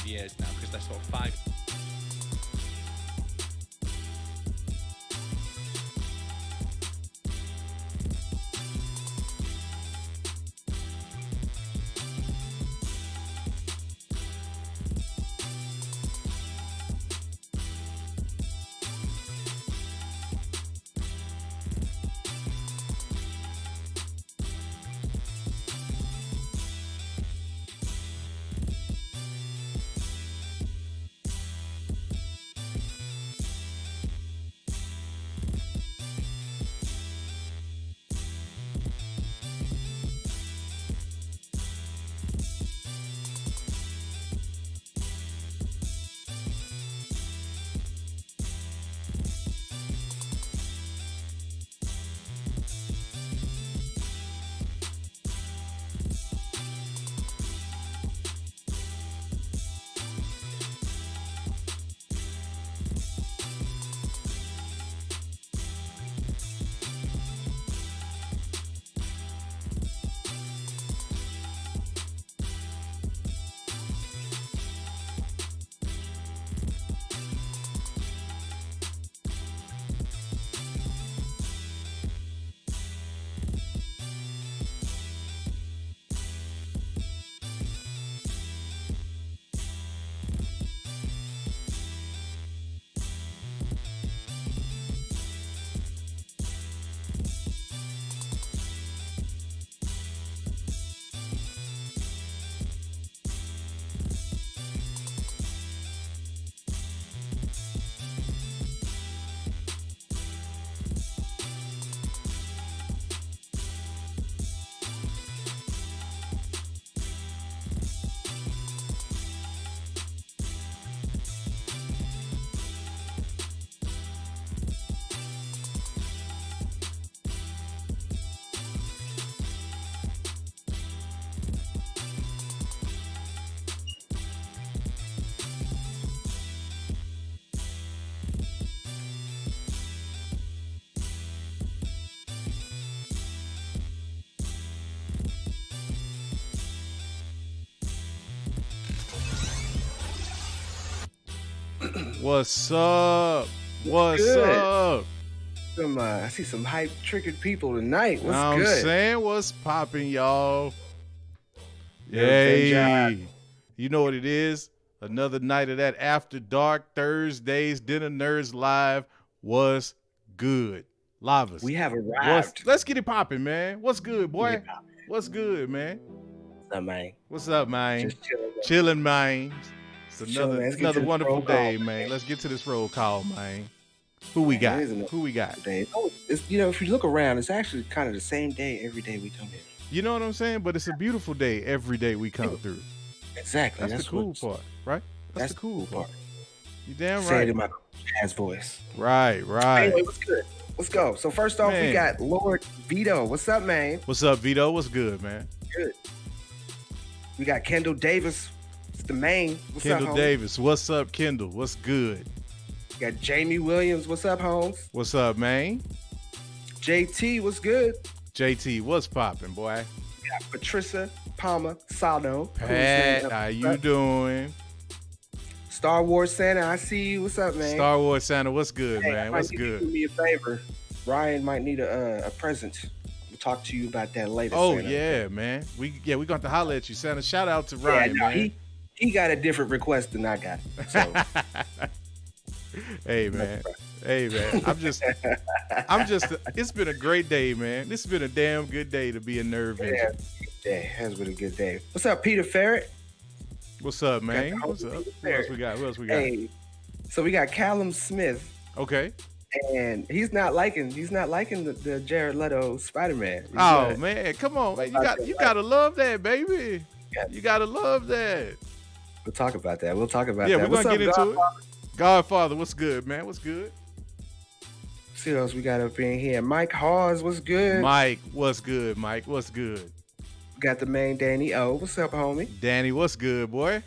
years now, because they're sort of 5. What's up? What's Good. up? I see some hype triggered people tonight. What's I'm good? saying, what's popping, y'all? Everything Yay. You know what it is? Another night of that After Dark Thursdays Dinner Nerds Live. What's good? Lavas. We have arrived. Let's get it popping, man. What's good, boy? Get it poppin'. What's good, man? What's up, man? What's up, man? Just chilling. Chilling, man. It's Chilling, let's get to another this wonderful roll day, call, man. Let's get to this roll call, man. Who we got? it is another Who we got? Day. Oh, it's, if you look around, it's actually kind of the same day every day we come in. You know what I'm saying? But it's a beautiful day every day we come through. Exactly. That's the cool part, right? That's the cool part. You damn Say it right. in my jazz voice. Right. Anyway, what's good? Let's go. So first off, Man. we got Lord Vito. What's up, man? What's up, Vito? What's good, man? Good. We got Kendall Davis. It's the main. What's Kendall up, homie? Davis. What's up, Kendall? What's good? We got Jamie Williams. What's up, Holmes? What's up, man? JT. What's good? JT, what's popping, boy? We got Patricia Palmer Saldo. Pat, how you doing? Star Wars Santa, I see you. What's up, man? Star Wars Santa, what's good, Hey, man? I might What's need you to good? Do me a favor. Ryan might need a present. We'll talk to you about that later. Oh Santa. yeah, man. We got to holler at you, Santa. Shout out to Ryan, Yeah, no, man. he got a different request than I got. So Hey man. I'm just it's been a great day, man. This has been a damn good day to be a nerve yeah, engine. has been a good day. What's up, Peter Ferret? What's up, man? Got the What's up? whole Who else we got? Who else we got? Hey, so we got Callum Smith, Okay. and he's not liking the Jared Leto Spider-Man. He's Oh not- man, come on, man. about You that, gotta love that, baby. Yeah. You gotta love that. We'll talk about that. We'll talk about Yeah, that. we're gonna What's get up, into it. Godfather, what's good, man? What's good? See what else we got up in here. Mike Hawes, what's good? Mike, what's good, Mike? What's good? We got the main Danny O. What's up, homie? Danny, what's good, boy?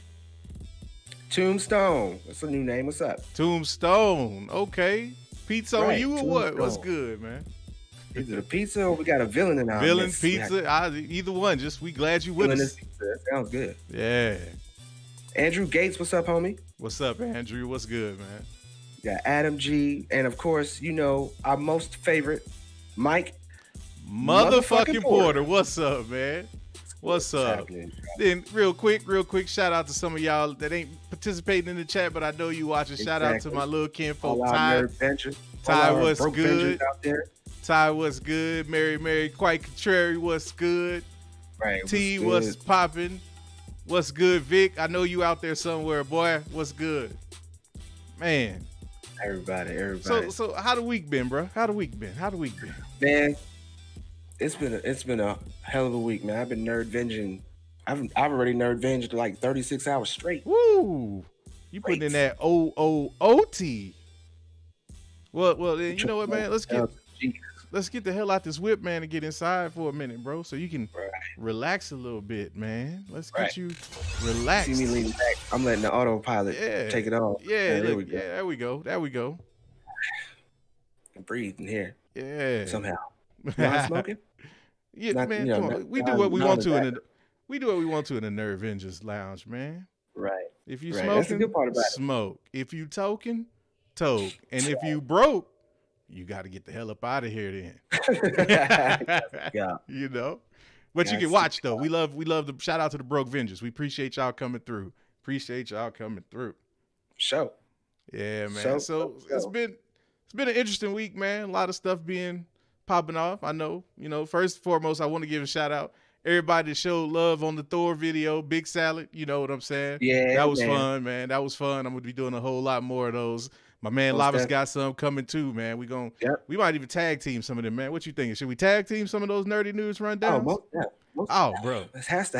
Tombstone. That's a new name. What's up? Tombstone. Okay. Pizza on Right, you or what? What's Tombstone. good, man? Either the pizza or we got a villain in our Villain, midst. We got pizza, either one. Just we glad you with villain us. is pizza. That sounds good. Yeah. Andrew Gates, what's up, homie? What's up, Andrew? What's good, man? Got Adam G, and of course, you know our most favorite, Mike Motherfucking Porter. What's up, man? What's up? Happening? Then real quick, shout out to some of y'all that ain't participating in the chat, but I know you watching. Shout out to my little kinfolk, Ty. Ty, what's good? Out there. Ty, what's good? Mary, quite contrary, what's good? Right. T, what's popping? What's good, Vic? I know you out there somewhere, boy. What's good? Man. Everybody. So how the week been, bro? How the week been? Man, it's been a hell of a week, man. I've been nerd venging. I've already nerd venged like 36 hours straight. Woo! You putting in that OOOT. Well, then you know what, man? Let's get the hell out this whip, man, and get inside for a minute, bro, so you can relax a little bit, man. Let's get you relaxed. See me leaning back. I'm letting the autopilot take it off. Yeah, there we go. And breathe in here. Yeah. Somehow. Not smoking? Yeah, not, man. Come on. We do what we want to in the Nerd Vengers Lounge, man. Right. If you smoking, that's the good part about smoke. If you toke. And if you broke, you got to get the hell up out of here then. Yeah. You know? But you can watch though. We love the shout out to the Broke Vengers. We appreciate y'all coming through. Show. Yeah, man. So it's been an interesting week, man. A lot of stuff popping off. I know, first and foremost, I want to give a shout out. Everybody that showed love on the Thor video, Big Salad, you know what I'm saying? Yeah. That was fun, man. That was fun. I'm gonna be doing a whole lot more of those. My man Lava's got some coming too, man. We might even tag team some of them, man. What you thinking? Should we tag team some of those nerdy news rundowns? Bro. That has to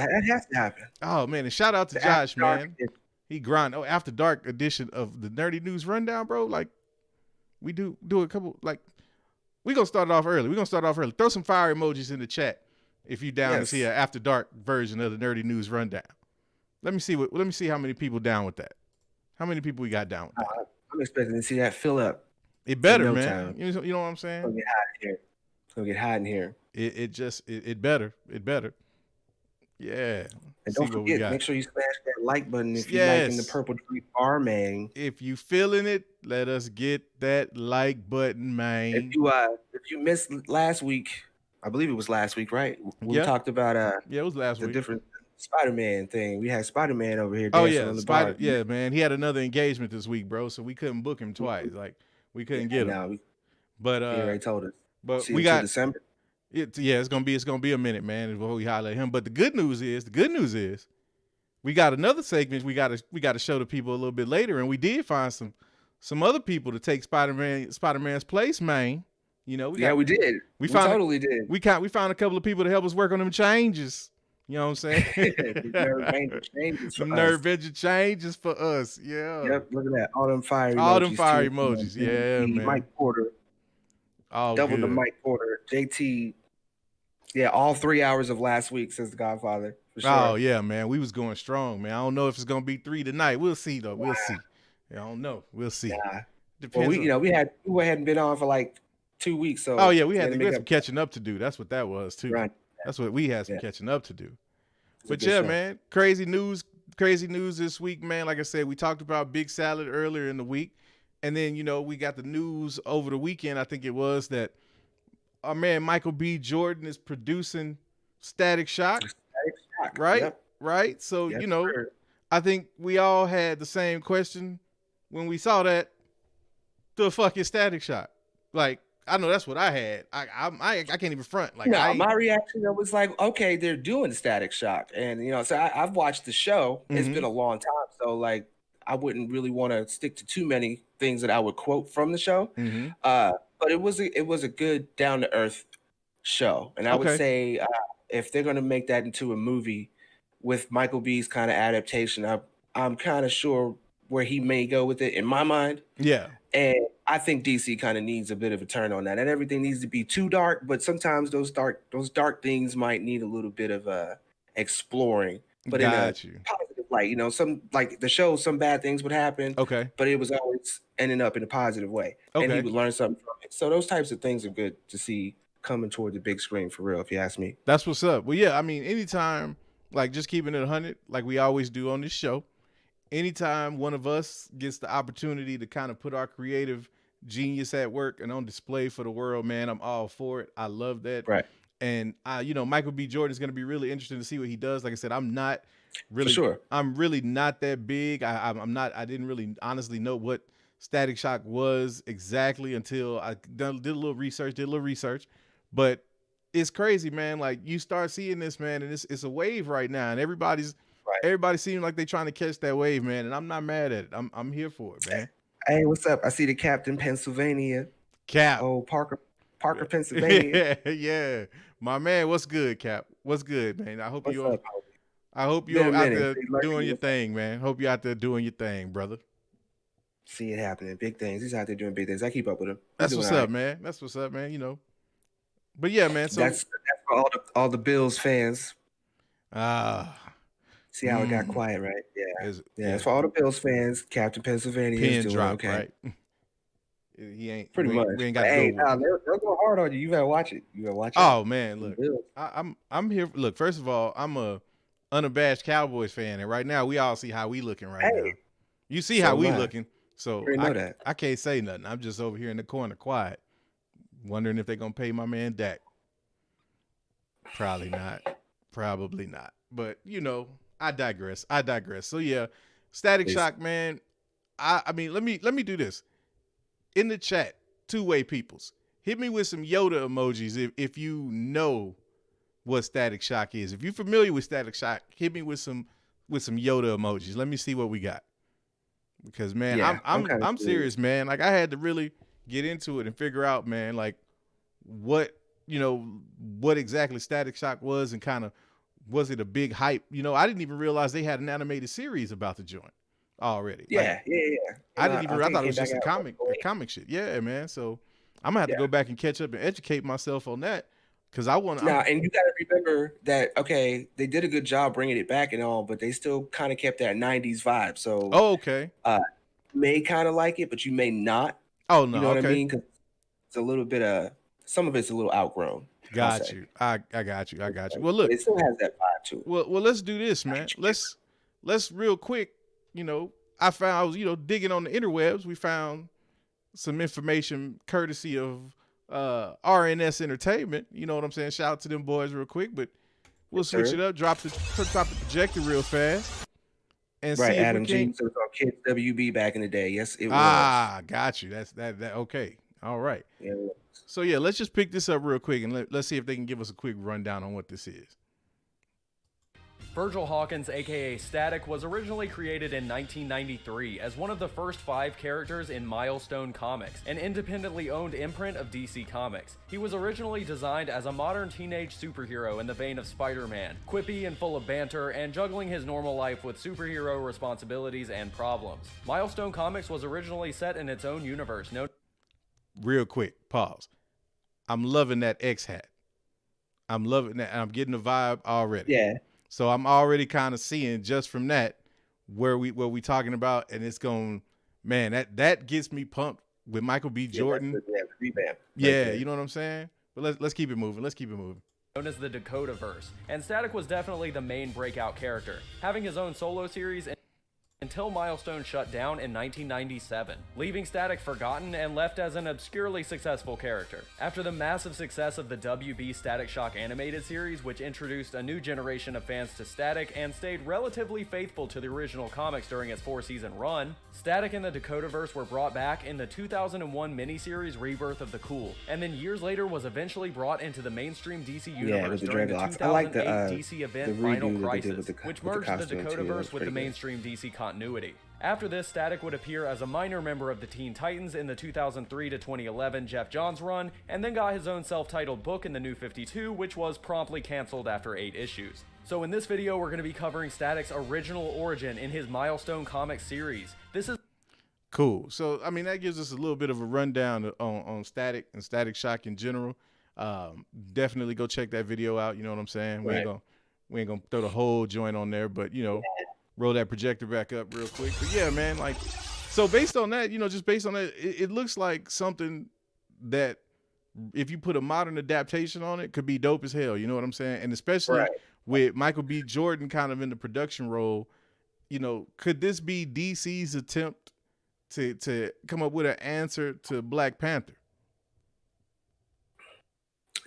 happen. Oh man, and shout out to Josh, man. He grind. After dark edition of the nerdy news rundown, bro. Like we do a couple. Like we gonna start off early. Throw some fire emojis in the chat if you down to see an after dark version of the nerdy news rundown. Let me see how many people down with that. How many people we got down with that? I'm expecting to see that fill up. It better, man. You know what I'm saying? It's gonna get hot in here. It better. Yeah. And don't forget, make sure you smash that like button if you're liking the Purple Tree Bar, man. If you feeling it, let us get that like button, man. If you missed last week, I believe it was last week, right? We talked about it was last week. The different Spider-Man thing. We had Spider-Man over here. Oh yeah, Spider. Yeah, man. He had another engagement this week, bro. So we couldn't book him twice. Like we couldn't get him. But he already told us. But see we got December. It's gonna be a minute, man, before we holler at him. But the good news is, we got another segment we gotta show the people a little bit later, and we did find some other people to take Spider-Man's place, man. We did. We totally did. We found a couple of people to help us work on them changes. You know what I'm saying? Nerve Venger changes for us. Yeah. Yep. Look at that. All them fire emojis. Yeah, man. Mike Porter. Double the Mike Porter. JT. Yeah, all 3 hours of last week, says the Godfather. For sure. Oh yeah, man. We was going strong, man. I don't know if it's gonna be 3 tonight. We'll see though. We'll see. I don't know. We'll see. Depends. Well, we hadn't been on for like 2 weeks. So we had some catching up to do. That's what that was too. Right. That's what we had some catching up to do. But yeah, man, crazy news this week, man. Like I said, we talked about Big Salad earlier in the week. And then, we got the news over the weekend, I think it was, that our man Michael B. Jordan is producing Static Shock. Right? Yep. Right? So, sure. I think we all had the same question when we saw that. The fuck is Static Shock? Like, I know that's what I had. I can't even front. Like, my reaction was like, okay, they're doing Static Shock, and so I've watched the show. Mm-hmm. It's been a long time, so like I wouldn't really want to stick to too many things that I would quote from the show. Mm-hmm. But it was a good down to earth show, and I would say if they're gonna make that into a movie with Michael B's kind of adaptation, I'm kind of sure where he may go with it in my mind. Yeah. And I think DC kind of needs a bit of a turn on that. And everything needs to be too dark, but sometimes those dark things might need a little bit of exploring. But in a positive light, some like the show, some bad things would happen. Okay. But it was always ending up in a positive way. Okay. And he would learn something from it. So those types of things are good to see coming toward the big screen for real, if you ask me. That's what's up. Well, yeah, I mean, anytime, like just keeping it 100, like we always do on this show. anytime one of us gets the opportunity to kind of put our creative genius at work and on display for the world, man, I'm all for it. I love that. Right. And Michael B. Jordan is going to be really interesting to see what he does. Like I said, I'm not really, for sure. I'm really not that big. I'm not. I didn't really honestly know what Static Shock was exactly until I did a little research. But it's crazy, man. Like you start seeing this, man, and it's a wave right now, and everybody seems like they're trying to catch that wave, man. And I'm not mad at it. I'm here for it, man. Hey, what's up? I see the Captain Pennsylvania. Cap. Oh, Parker, Pennsylvania. Yeah. My man, what's good, Cap? What's good, man? I hope you're out there doing your thing, man. Hope you're out there doing your thing, brother. See it happening. Big things. He's out there doing big things. I keep up with him. That's what's up, man. That's what's up, man. But yeah, man. So that's for all the Bills fans. See how it got quiet, right? Yeah. It's for all the Bills fans. Captain Pennsylvania is doing drop, okay. Right? He ain't pretty much. We ain't got to go. They'll go hard on you. You gotta watch it. Oh man, look, I'm here. Look, first of all, I'm a unabashed Cowboys fan, and right now we all see how we looking right now. You see how we looking, so I can't say nothing. I'm just over here in the corner, quiet, wondering if they're gonna pay my man Dak. Probably not. But I digress. So yeah, Static Shock, man. I mean, let me do this. In the chat, two-way peoples, hit me with some Yoda emojis if you know what Static Shock is. If you're familiar with Static Shock, hit me with some Yoda emojis. Let me see what we got. Because man, I'm serious, man. Like I had to really get into it and figure out, man, like what exactly Static Shock was, and kind of was it a big hype? I didn't even realize they had an animated series about the joint already. Yeah. I didn't even. I thought it was just a comic shit. Yeah, man. So I'm gonna have to go back and catch up and educate myself on that, because I want. And you gotta remember that. Okay, they did a good job bringing it back and all, but they still kind of kept that '90s vibe. So okay, you may kind of like it, but you may not. Oh no, you know what I mean? Because it's a little bit of some of it's a little outgrown. Got you. I got you. Well, look, it still has that vibe to it. Well, let's do this, man. Let's real quick. I found, digging on the interwebs, we found some information courtesy of RNS Entertainment. You know what I'm saying? Shout out to them boys real quick, but we'll switch it up, drop the projector real fast. And right, see Adam Jeans was on Kids WB back in the day. Yes, it was. Got you. That's that. Okay. All right. Yeah, so yeah, let's just pick this up real quick and let's see if they can give us a quick rundown on what this is. Virgil Hawkins, aka Static, was originally created in 1993 as one of the first 5 characters in Milestone Comics, an independently owned imprint of DC Comics. He was originally designed as a modern teenage superhero in the vein of Spider-Man, quippy and full of banter, and juggling his normal life with superhero responsibilities and problems. Milestone Comics was originally set in its own universe. Real quick, pause. I'm loving that X hat. I'm loving that. I'm getting the vibe already. Yeah. So I'm already kind of seeing just from that where we talking about, and it's going, man, that gets me pumped with Michael B. Jordan. Yeah, you know what I'm saying? But let's keep it moving. Known as the Dakotaverse, and Static was definitely the main breakout character, having his own solo series until Milestone shut down in 1997, leaving Static forgotten and left as an obscurely successful character. After the massive success of the WB Static Shock animated series, which introduced a new generation of fans to Static and stayed relatively faithful to the original comics during its 4-season run, Static and the Dakotaverse were brought back in the 2001 miniseries Rebirth of the Cool, and then years later was eventually brought into the mainstream DC universe during the 2008 DC event Final Crisis, which merged the Dakotaverse with the mainstream DC continuity. After this, Static would appear as a minor member of the Teen Titans in the 2003 to 2011 Jeff Johns run, and then got his own self-titled book in the New 52, which was promptly canceled after 8 issues. So in this video, we're going to be covering Static's original origin in his Milestone Comics series. This is cool. So, I mean, that gives us a little bit of a rundown on Static and Static Shock in general. Definitely go check that video out. You know what I'm saying? Right. We ain't gonna throw the whole joint on there, but roll that projector back up real quick. But yeah, man, like, so based on that, just based on that, it looks like something that if you put a modern adaptation on it could be dope as hell. You know what I'm saying? And especially with Michael B. Jordan kind of in the production role, could this be DC's attempt to come up with an answer to Black Panther?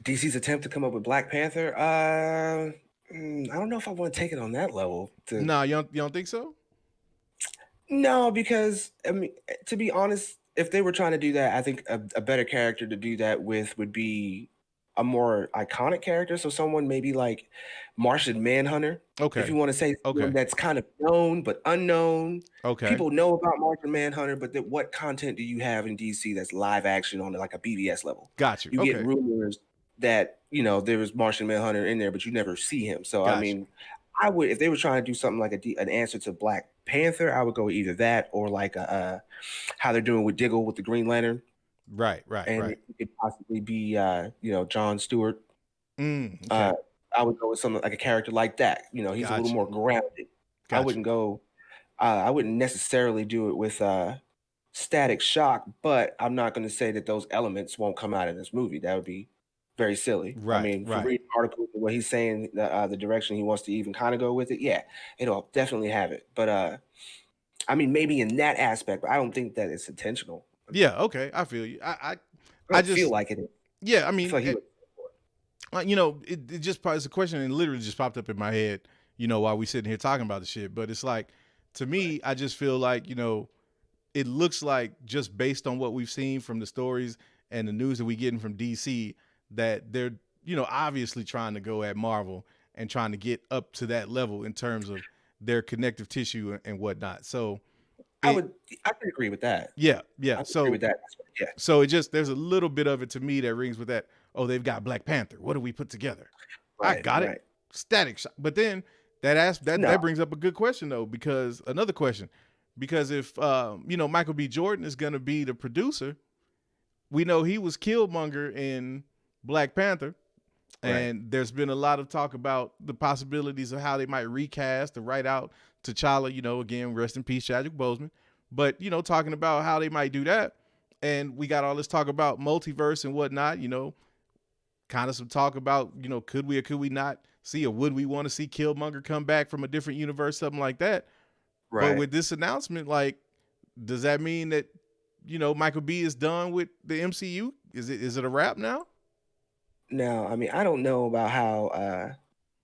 DC's attempt to come up with Black Panther? I don't know if I want to take it on that level. No, you don't think so? No, because I mean, to be honest, if they were trying to do that, I think a better character to do that with would be a more iconic character. So someone maybe like Martian Manhunter. Okay. If you want to say someone that's kind of known but unknown. Okay. People know about Martian Manhunter, but what content do you have in DC that's live action on like a BVS level? Got you. You get rumors that, there was Martian Manhunter in there, but you never see him. So, I mean, I would, if they were trying to do something like an answer to Black Panther, I would go either that or like how they're doing with Diggle with the Green Lantern. Right. And it could possibly be, John Stewart. Okay. I would go with something like a character like that. He's a little more grounded. I wouldn't necessarily do it with Static Shock, but I'm not going to say that those elements won't come out in this movie. That would be very silly. Right. I mean, from reading articles and what he's saying, the direction he wants to even kind of go with it, yeah, it'll definitely have it. But I mean, maybe in that aspect, but I don't think that it's intentional. Yeah. Okay. I feel you. I just feel like it is. Yeah. I mean, it just it's a question and literally just popped up in my head, while we sitting here talking about the shit. But it's like, to me, I just feel like, it looks like just based on what we've seen from the stories and the news that we getting from DC, that they're, obviously trying to go at Marvel and trying to get up to that level in terms of their connective tissue and whatnot. So I could agree with that. Yeah. I agree with that. Yeah. So there's a little bit of it to me that rings with that. Oh, they've got Black Panther. What do we put together? Right, I got it. Static Shock. But then that brings up a good question though, because if Michael B. Jordan is going to be the producer, we know he was Killmonger in Black Panther. And there's been a lot of talk about the possibilities of how they might recast or write out T'Challa, again, rest in peace, Chadwick Boseman. But, talking about how they might do that. And we got all this talk about multiverse and whatnot, kind of some talk about, could we or could we not see, or would we want to see Killmonger come back from a different universe, something like that. Right. But with this announcement, like, does that mean that, Michael B is done with the MCU? Is it a wrap now? No, I mean, I don't know about how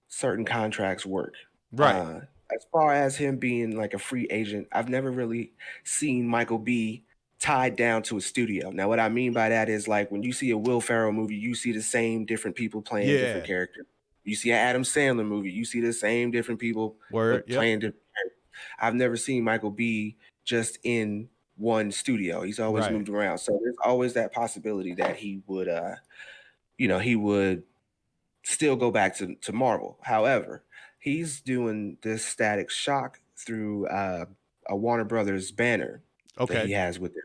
certain contracts work. Right. As far as him being like a free agent, I've never really seen Michael B tied down to a studio. Now, what I mean by that is like when you see a Will Ferrell movie, you see the same different people playing different characters. You see an Adam Sandler movie, you see the same different people playing different characters. I've never seen Michael B just in one studio. He's always moved around. So there's always that possibility that he would he would still go back to Marvel. However, he's doing this Static Shock through a Warner Brothers banner that he has with him.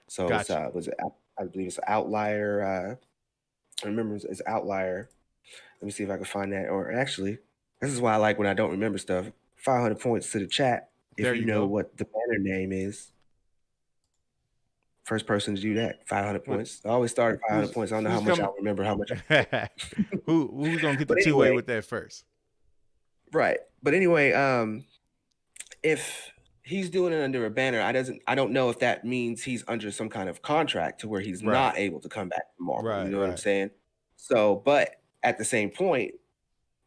So it's, I believe it's Outlier. I remember it's Outlier. Let me see if I can find that. Or actually, this is why I like when I don't remember stuff. 500 points to the chat if you know what the banner name is. First person to do that, 500 points. I always start at 500 points. I don't know how much I remember how much. Who's gonna get the two-way with that first? Right. But anyway, if he's doing it under a banner, I don't know if that means he's under some kind of contract to where he's not able to come back to Marvel. You know what I'm saying? So, but at the same point,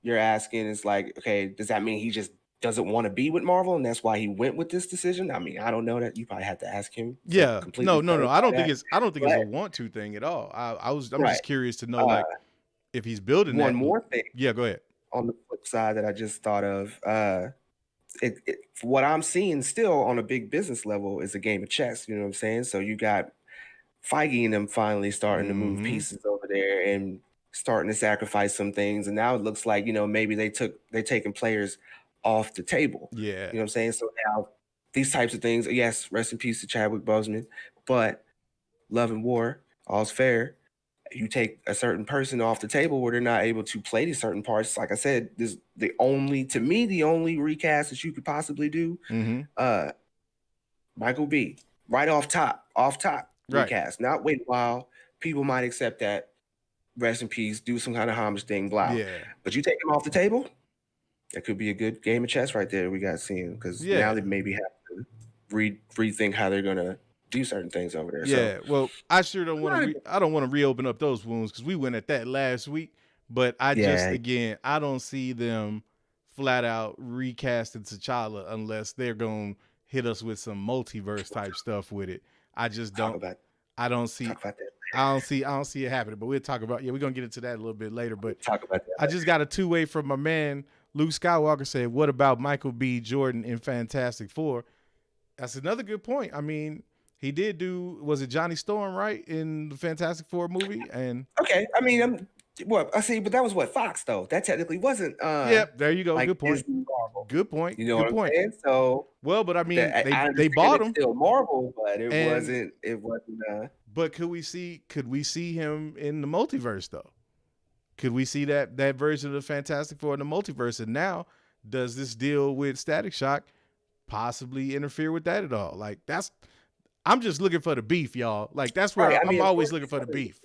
you're asking, it's like, okay, does that mean he just doesn't want to be with Marvel, and that's why he went with this decision? I mean, I don't know that. You probably have to ask him. Yeah, no. I don't think it's a want to thing at all. I'm just curious to know, like, if he's building one more thing. Yeah, go ahead. On the flip side, that I just thought of, what I'm seeing still on a big business level is a game of chess. You know what I'm saying? So you got Feige and them finally starting to move pieces over there and starting to sacrifice some things, and now it looks like maybe they're taking players off the table. Yeah. You know what I'm saying? So now these types of things, yes, rest in peace to Chadwick Boseman, but love and war, all's fair. You take a certain person off the table where they're not able to play these certain parts. Like I said, this the only recast that you could possibly do. Michael B, right off top recast. Not wait a while. People might accept that. Rest in peace, do some kind of homage thing, blah. Yeah. But you take him off the table, That could be a good game of chess right there. We got seeing because Yeah. now they maybe have to rethink how they're gonna do certain things over there. Yeah. So, Well, I sure don't want to. I don't want to reopen up those wounds because we went at that last week. But I just again, I don't see them flat out recasting T'Challa unless they're gonna hit us with some multiverse type stuff with it. I just don't. I don't see. Talk about that. I don't see it happening. But we'll talk about. Yeah, we're gonna get into that a little bit later. But talk about that. I just got a two-way from my man Luke Skywalker. Said, "What about Michael B. Jordan in Fantastic Four?" That's another good point. I mean, he did do. Was it Johnny Storm right in the Fantastic Four movie? And okay, I mean, I see, but that was what Fox though. That technically wasn't. Yep, there you go. Like good point. Good point. You know good what I'm point. saying? So well, but I mean, they bought him. Still Marvel, but it wasn't. It wasn't. But could we see him in the multiverse though? Could we see that version of the Fantastic Four in the multiverse? And now, does this deal with Static Shock possibly interfere with that at all? Like I'm just looking for the beef, y'all. Like that's where right. I'm always looking for the beef.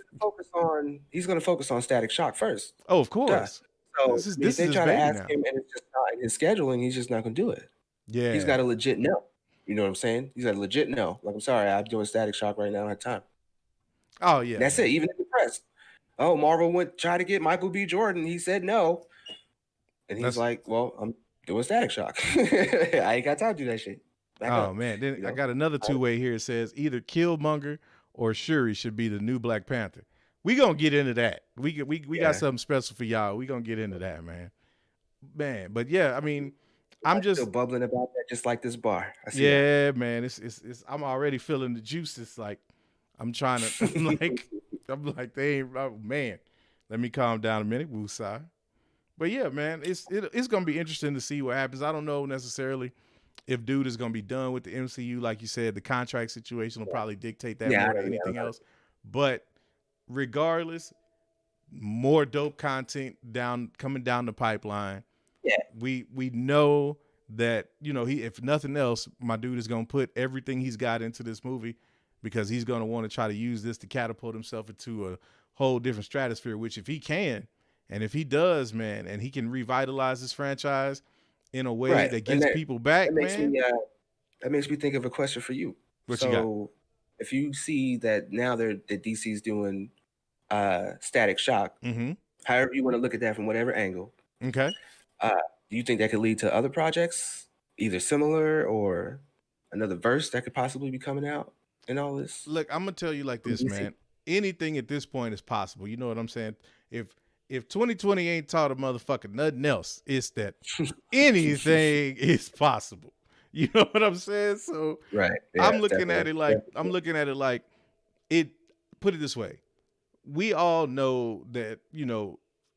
He's going to focus on Static Shock first. Oh, of course. Yeah. So if they try to ask him and it's just not in his scheduling, he's just not going to do it. Yeah, he's got a legit no. You know what I'm saying? He's got a legit no. Like, I'm sorry, I'm doing Static Shock right now. I don't have time. Oh yeah, that's it. Even in the press. Oh, Marvel try to get Michael B. Jordan. He said no, and he's like, "Well, I'm doing Static Shock. I ain't got time to do that shit." Back up. Man, then I got another two-way here. It says either Killmonger or Shuri should be the new Black Panther. We gonna get into that. We got something special for y'all. We gonna get into that, man. But yeah, I mean, I'm just still bubbling about that, just like this bar. I see that. Man. It's I'm already feeling the juice. It's like I'm trying to I'm like they ain't. Oh, man, let me calm down a minute. Woosah. But yeah, man, it's gonna be interesting to see what happens. I don't know necessarily if dude is gonna be done with the MCU, like you said. The contract situation will probably dictate that more than anything else. But regardless, more dope content coming down the pipeline. Yeah, we know that if nothing else, my dude is gonna put everything he's got into this movie because he's gonna want to try to use this to catapult himself into a whole different stratosphere. Which if he can, and if he does, man, and he can revitalize this franchise in a way that gets people back, that makes me think of a question for you. What you got? If you see that now that DC's doing Static Shock, however you want to look at that from whatever angle, okay, do you think that could lead to other projects, either similar or another verse that could possibly be coming out in all this? Look, I'm gonna tell you like this, man. Anything at this point is possible. You know what I'm saying? If 2020 ain't taught a motherfucker nothing else, it's that anything is possible. You know what I'm saying? So right. Yeah, I'm looking at it like it. Put it this way: we all know that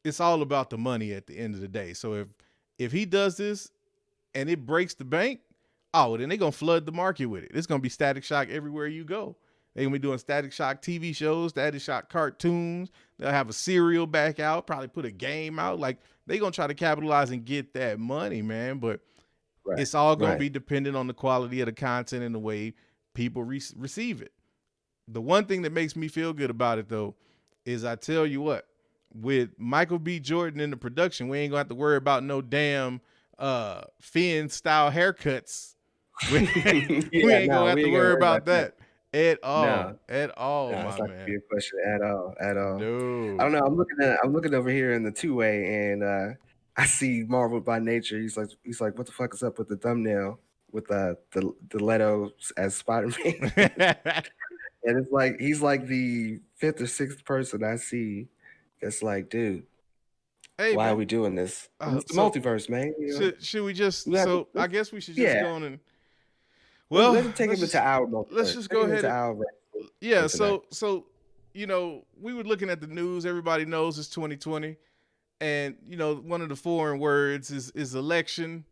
it's all about the money at the end of the day. So if he does this and it breaks the bank, then they're gonna flood the market with it. It's gonna be Static Shock everywhere you go. They're gonna be doing Static Shock TV shows, Static Shock cartoons. They'll have a cereal back out, probably put a game out. Like they're gonna try to capitalize and get that money, man. But it's all gonna be dependent on the quality of the content and the way people receive it. The one thing that makes me feel good about it though is I tell you what, with Michael B. Jordan in the production, we ain't gonna have to worry about no damn Finn style haircuts. We ain't gonna have to worry about that. At all, no, my man. Be a question at all. No. I don't know. I'm looking over here in the two-way, and I see Marvel by Nature. He's like, what the fuck is up with the thumbnail with the Leto as Spiderman? And it's like he's like the 5th or 6th person I see that's like, dude, why man, are we doing this? It's the multiverse, man. Should we just? I guess we should just go on and. Well, let's take him into our multiverse. Let's just go ahead. Yeah. So we were looking at the news. Everybody knows it's 2020, and one of the foreign words is election.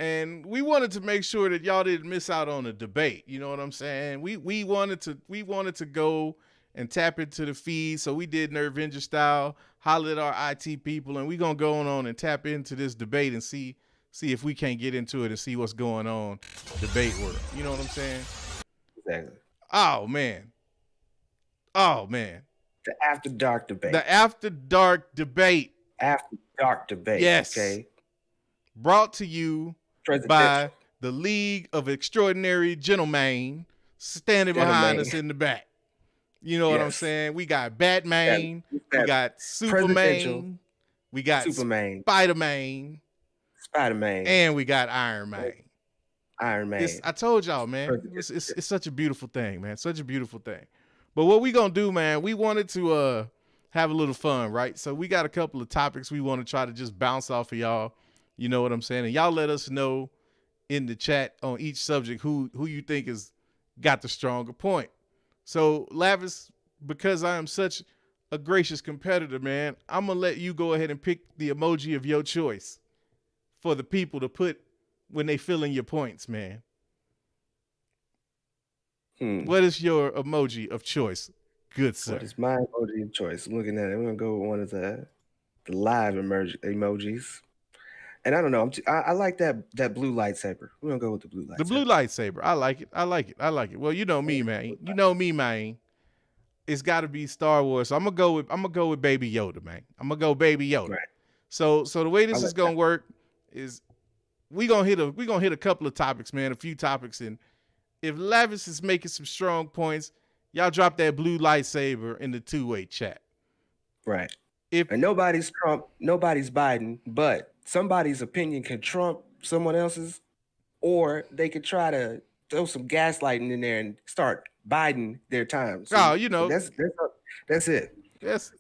And we wanted to make sure that y'all didn't miss out on a debate. You know what I'm saying? We wanted to go and tap into the feed. So we did Nervenger style, holler at our IT people, and we gonna go on and tap into this debate and see if we can't get into it and see what's going on debate world. You know what I'm saying? Exactly. Oh man. The after dark debate. The after dark debate. After dark debate. Yes. Okay. brought to you by the League of Extraordinary Gentlemen standing behind us in the back. You know what I'm saying? We got Batman, we got Superman, we got Spider-Man, and we got Iron Man. I told y'all, man, it's such a beautiful thing, man. Such a beautiful thing. But what we gonna do, man, we wanted to have a little fun, right? So we got a couple of topics we want to try to just bounce off of y'all. You know what I'm saying? And y'all let us know in the chat on each subject who you think has got the stronger point. So Lavis, because I am such a gracious competitor, man, I'm gonna let you go ahead and pick the emoji of your choice for the people to put when they fill in your points, man. What is your emoji of choice, good sir? What is my emoji of choice? I'm looking at it. I'm gonna go with one of the live emojis. And I don't know. I like that blue lightsaber. We're gonna go with the blue lightsaber. The blue lightsaber. I like it. Well, you know me, man. It's got to be Star Wars. So I'm gonna go with Baby Yoda, man. I'm gonna go Baby Yoda. Right. So the way this is gonna work is we gonna hit a couple of topics, man. A few topics, and if Lavis is making some strong points, y'all drop that blue lightsaber in the two-way chat. Right. And nobody's Trump, nobody's Biden, but somebody's opinion can trump someone else's, or they could try to throw some gaslighting in there and start Biden their time. So, you know, that's it. That's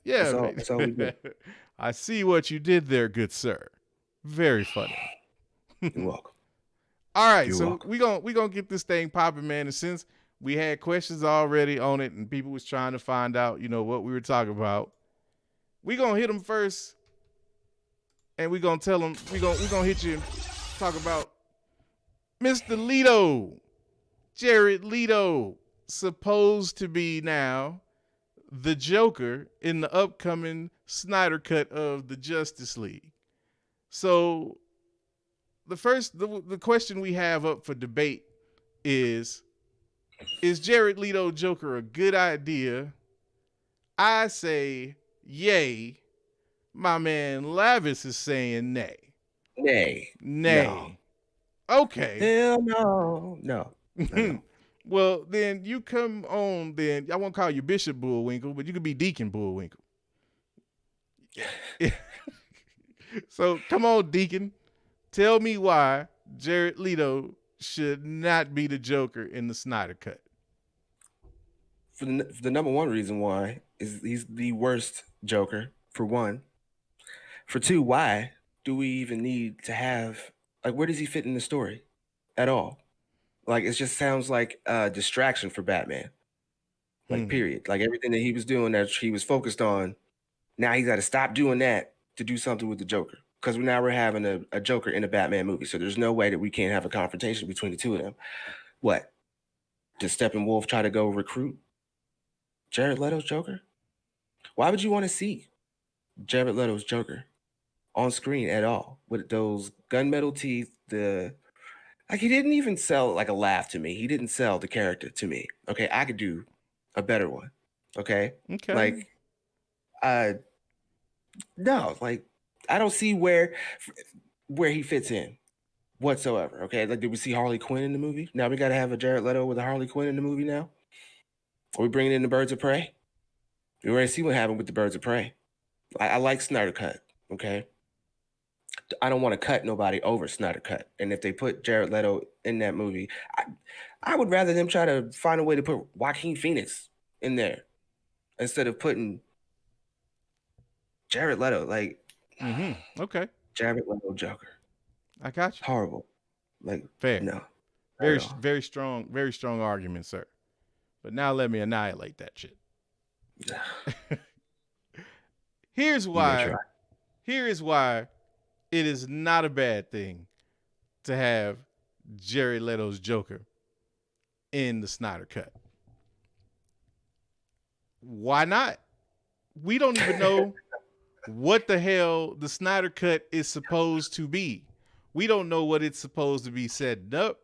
all we do. I see what you did there, good sir. Very funny. You're welcome. All right, so we gonna get this thing popping, man. And since we had questions already on it, and people was trying to find out, you know, what we were talking about, we gonna hit them first, and we gonna tell them we gonna hit you and talk about Mr. Leto, Jared Leto, supposed to be now the Joker in the upcoming Snyder Cut of the Justice League. So the question we have up for debate is Jared Leto Joker a good idea? I say yay. My man Lavis is saying nay. Nay. No. Okay. Hell no. No. Well, then you come on, then I won't call you Bishop Bullwinkle, but you could be Deacon Bullwinkle. So come on, Deacon. Tell me why Jared Leto should not be the Joker in the Snyder Cut. For the number one reason why is he's the worst Joker, for one. For two, why do we even need to have, like, where does he fit in the story at all? Like, it just sounds like a distraction for Batman. Like, period. Like, everything that he was doing that he was focused on, now he's got to stop doing that to do something with the Joker. Because now we're having a Joker in a Batman movie. So there's no way that we can't have a confrontation between the two of them. What? Does Steppenwolf try to go recruit Jared Leto's Joker? Why would you want to see Jared Leto's Joker on screen at all with those gunmetal teeth? He didn't even sell like a laugh to me. He didn't sell the character to me. Okay, I could do a better one. Okay. Like, no, like, I don't see where he fits in whatsoever. Okay, like, did we see Harley Quinn in the movie? Now we got to have a Jared Leto with a Harley Quinn in the movie now? Are we bringing in the Birds of Prey? We already see what happened with the Birds of Prey. I like Snyder Cut, okay? I don't want to cut nobody over Snyder Cut. And if they put Jared Leto in that movie, I would rather them try to find a way to put Joaquin Phoenix in there instead of putting Jared Leto. Like, okay, Jared Leto Joker. I got you. Horrible. Like, fair. No. Very strong argument, sir. But now let me annihilate that shit. Here is why it is not a bad thing to have Jared Leto's Joker in the Snyder Cut. Why not? We don't even know what the hell the Snyder Cut is supposed to be. We don't know what it's supposed to be setting up.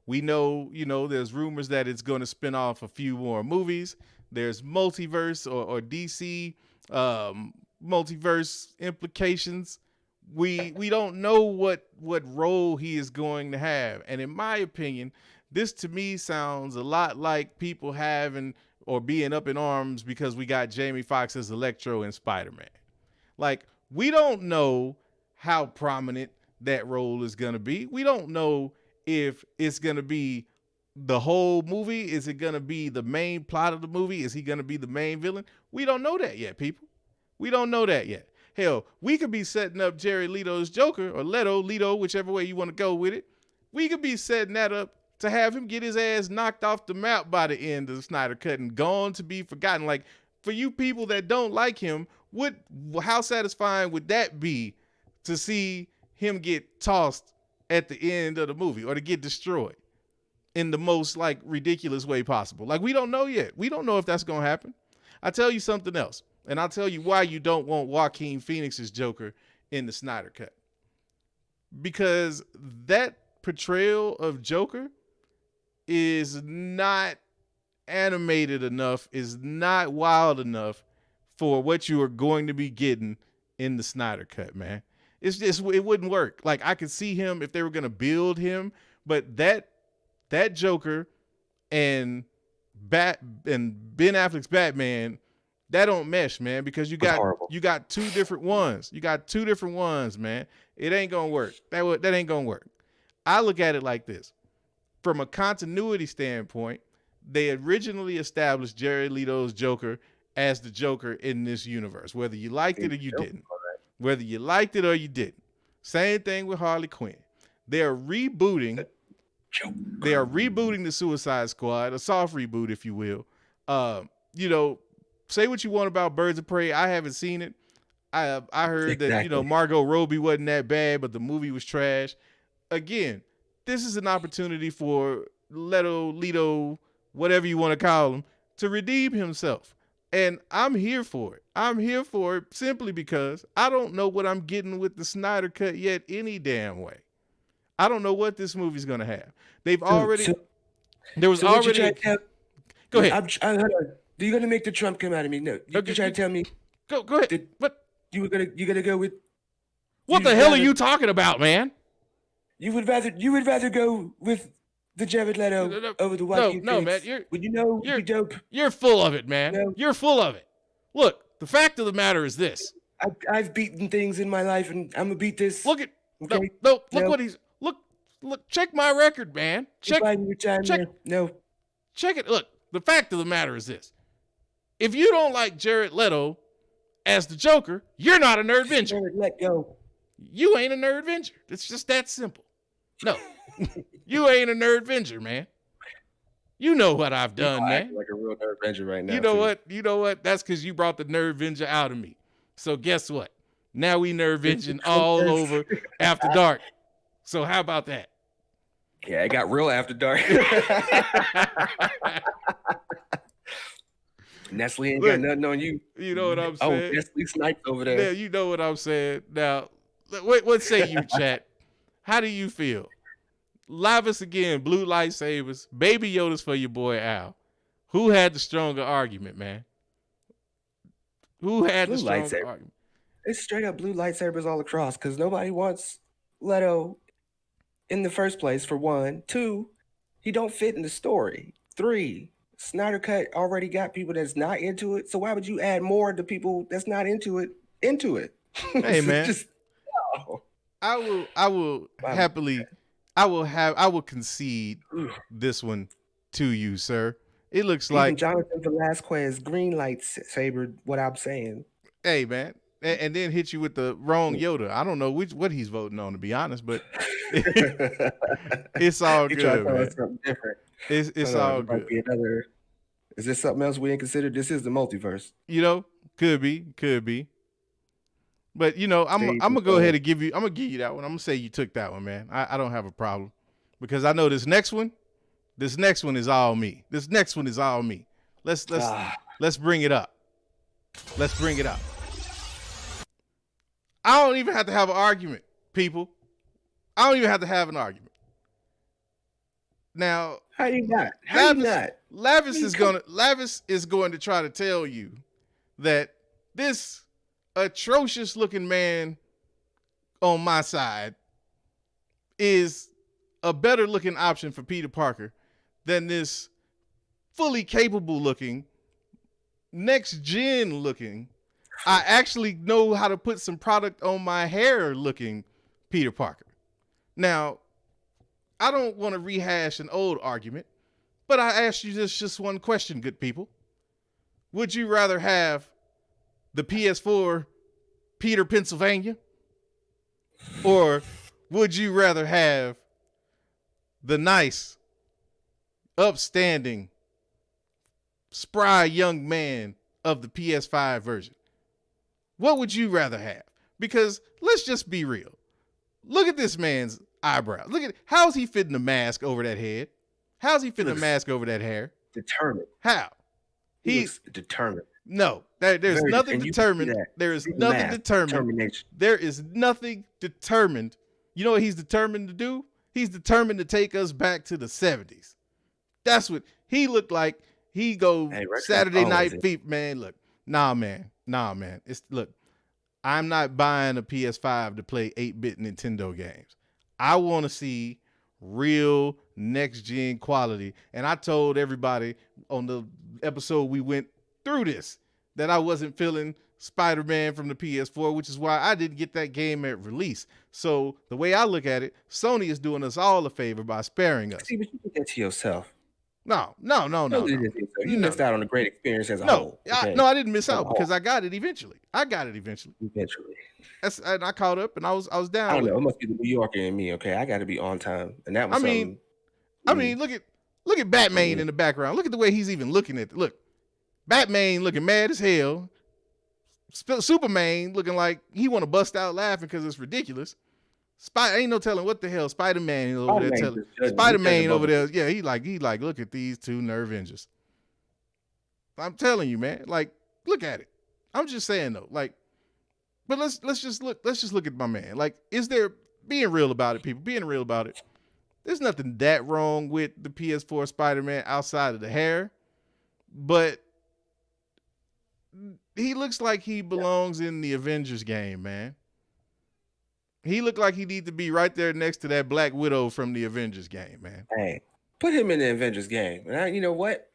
We know, there's rumors that it's going to spin off a few more movies. There's multiverse or DC multiverse implications. we don't know what role he is going to have. And in my opinion, this to me sounds a lot like people having or being up in arms because we got Jamie Foxx as Electro in Spider-Man. Like, we don't know how prominent that role is going to be. We don't know if it's going to be the whole movie. Is it going to be the main plot of the movie? Is he going to be the main villain? We don't know that yet, people. We don't know that yet. Hell, we could be setting up Jared Leto's Joker, or Leto, whichever way you want to go with it. We could be setting that up to have him get his ass knocked off the map by the end of the Snyder Cut and gone to be forgotten. Like, for you people that don't like him, how satisfying would that be to see him get tossed at the end of the movie or to get destroyed in the most like ridiculous way possible? Like, we don't know yet. We don't know if that's going to happen. I tell you something else. And I'll tell you why you don't want Joaquin Phoenix's Joker in the Snyder Cut. Because that portrayal of Joker is not animated enough, is not wild enough for what you are going to be getting in the Snyder Cut, man. It's just, it wouldn't work. Like, I could see him if they were going to build him, but that Joker and Ben Affleck's Batman, that don't mesh, man, because you got two different ones. You got two different ones, man. It ain't gonna work. That ain't gonna work. I look at it like this. From a continuity standpoint, they originally established Jared Leto's Joker as the Joker in this universe, whether you liked it or you didn't. Whether you liked it or you didn't. Same thing with Harley Quinn. They are rebooting the Suicide Squad, a soft reboot, if you will. Say what you want about Birds of Prey. I haven't seen it. I heard that, Margot Robbie wasn't that bad, but the movie was trash. Again, this is an opportunity for Leto, whatever you want to call him, to redeem himself. And I'm here for it. I'm here for it simply because I don't know what I'm getting with the Snyder Cut yet any damn way. I don't know what this movie's going to have. Go ahead. Are you gonna make the Trump come out of me? No, you trying to tell me? Go ahead. What you gonna go with? What the hell are you talking about, man? You would rather go with the Jared Leto over the Joaquin Phoenix. No, man. You're dope. You're full of it, man. No. You're full of it. Look, the fact of the matter is this. I've beaten things in my life, and I'm gonna beat this. Look. Check my record, man. Check it. Look, the fact of the matter is this. If you don't like Jared Leto as the Joker, you're not a Nerdvenger. Let go. You ain't a Nerdvenger. It's just that simple. No, you ain't a Nerdvenger, man. You know what I've done, man. Like a real Nerdvenger right now. You know what? That's because you brought the Nerdvenger out of me. So guess what? Now we Nerdvenging all over After Dark. So how about that? Yeah, it got real after dark. Nestle ain't got nothing on you. You know what I'm saying? Oh, Nestle sniped over there. Yeah, you know what I'm saying. Now, what say you, chat? How do you feel? Live us again, blue lightsabers, baby Yodas for your boy Al. Who had the stronger argument, man? Who had the stronger argument? It's straight up blue lightsabers all across because nobody wants Leto in the first place, for one. Two, he don't fit in the story. Three, Snyder Cut already got people that's not into it. So why would you add more to people that's not into it? Hey, man. I will happily, I will concede this one to you, sir. It looks like Jonathan Velasquez green lightsaber what I'm saying. Hey, man. And then hit you with the wrong Yoda. I don't know what he's voting on, to be honest, but it's all good, man. Something different. It's all good. Is this something else we ain't considered? This is the multiverse. Could be. But I'm gonna go ahead and give you that one. I'm gonna say you took that one, man. I don't have a problem because I know this next one is all me. Let's bring it up. I don't even have to have an argument, people. I don't even have to have an argument. Now, how you not? Lavis is going to try to tell you that this atrocious looking man on my side is a better looking option for Peter Parker than this fully capable looking, next gen looking, I actually know how to put some product on my hair looking Peter Parker. Now, I don't want to rehash an old argument, but I ask you just one question, good people. Would you rather have the PS4 Peter Pennsylvania, or would you rather have the nice, upstanding, spry young man of the PS5 version? What would you rather have? Because let's just be real. Look at this man's eyebrow. Look at how's he fitting the mask over that head? How's he fitting the mask over that hair? Determined. How? He's determined. No, there's nothing determined. There is nothing determined. There is nothing determined. You know what he's determined to do? He's determined to take us back to the 70s. That's what he looked like. He go Saturday Night Fever, man. Look, nah, man. Look, I'm not buying a PS5 to play 8-bit Nintendo games. I want to see real next-gen quality. And I told everybody on the episode we went through this that I wasn't feeling Spider-Man from the PS4, which is why I didn't get that game at release. So the way I look at it, Sony is doing us all a favor by sparing us. See, but you did that to yourself. No. You missed out on a great experience as a whole. Okay? I didn't miss out because I got it eventually. Eventually. And I caught up and I was down. I don't know. It must be the New Yorker in me. Okay, I got to be on time, and that was. I mean, look at Batman in the background. Look at the way he's even looking at it. Look, Batman looking mad as hell. Superman looking like he want to bust out laughing because it's ridiculous. Ain't no telling what the hell Spider-Man over there telling. Spider-Man over there, yeah, he like, look at these two Nervengers. I'm telling you, man, like, look at it. I'm just saying though, like, but let's just look at my man. Like, is there being real about it, people? Being real about it. There's nothing that wrong with the PS4 Spider-Man outside of the hair, but he looks like he belongs in the Avengers game, man. He looked like he needs to be right there next to that Black Widow from the Avengers game, man. Hey, put him in the Avengers game. And you know what?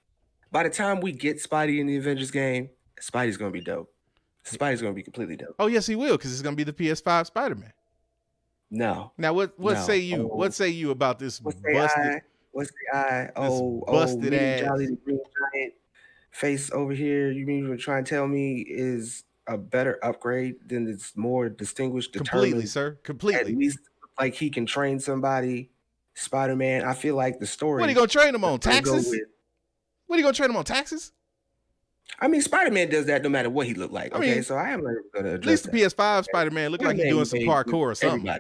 By the time we get Spidey in the Avengers game, Spidey's going to be dope. Spidey's going to be completely dope. Oh, yes, he will, because it's going to be the PS5 Spider-Man. No. Now, what say you? What say you about this busted ass Jolly the Green Giant face over here? You mean you're trying to tell me is a better upgrade than it's more distinguished, determined? Completely, sir. Completely. At least like he can train somebody. Spider-Man, I feel like the story. What are you gonna train him on? Taxes? What are you gonna train him on? Taxes? I mean, Spider-Man does that no matter what he looked like. Okay, I mean, so I am going to address at least the PS5 Spider-Man looked like he's doing some parkour or something.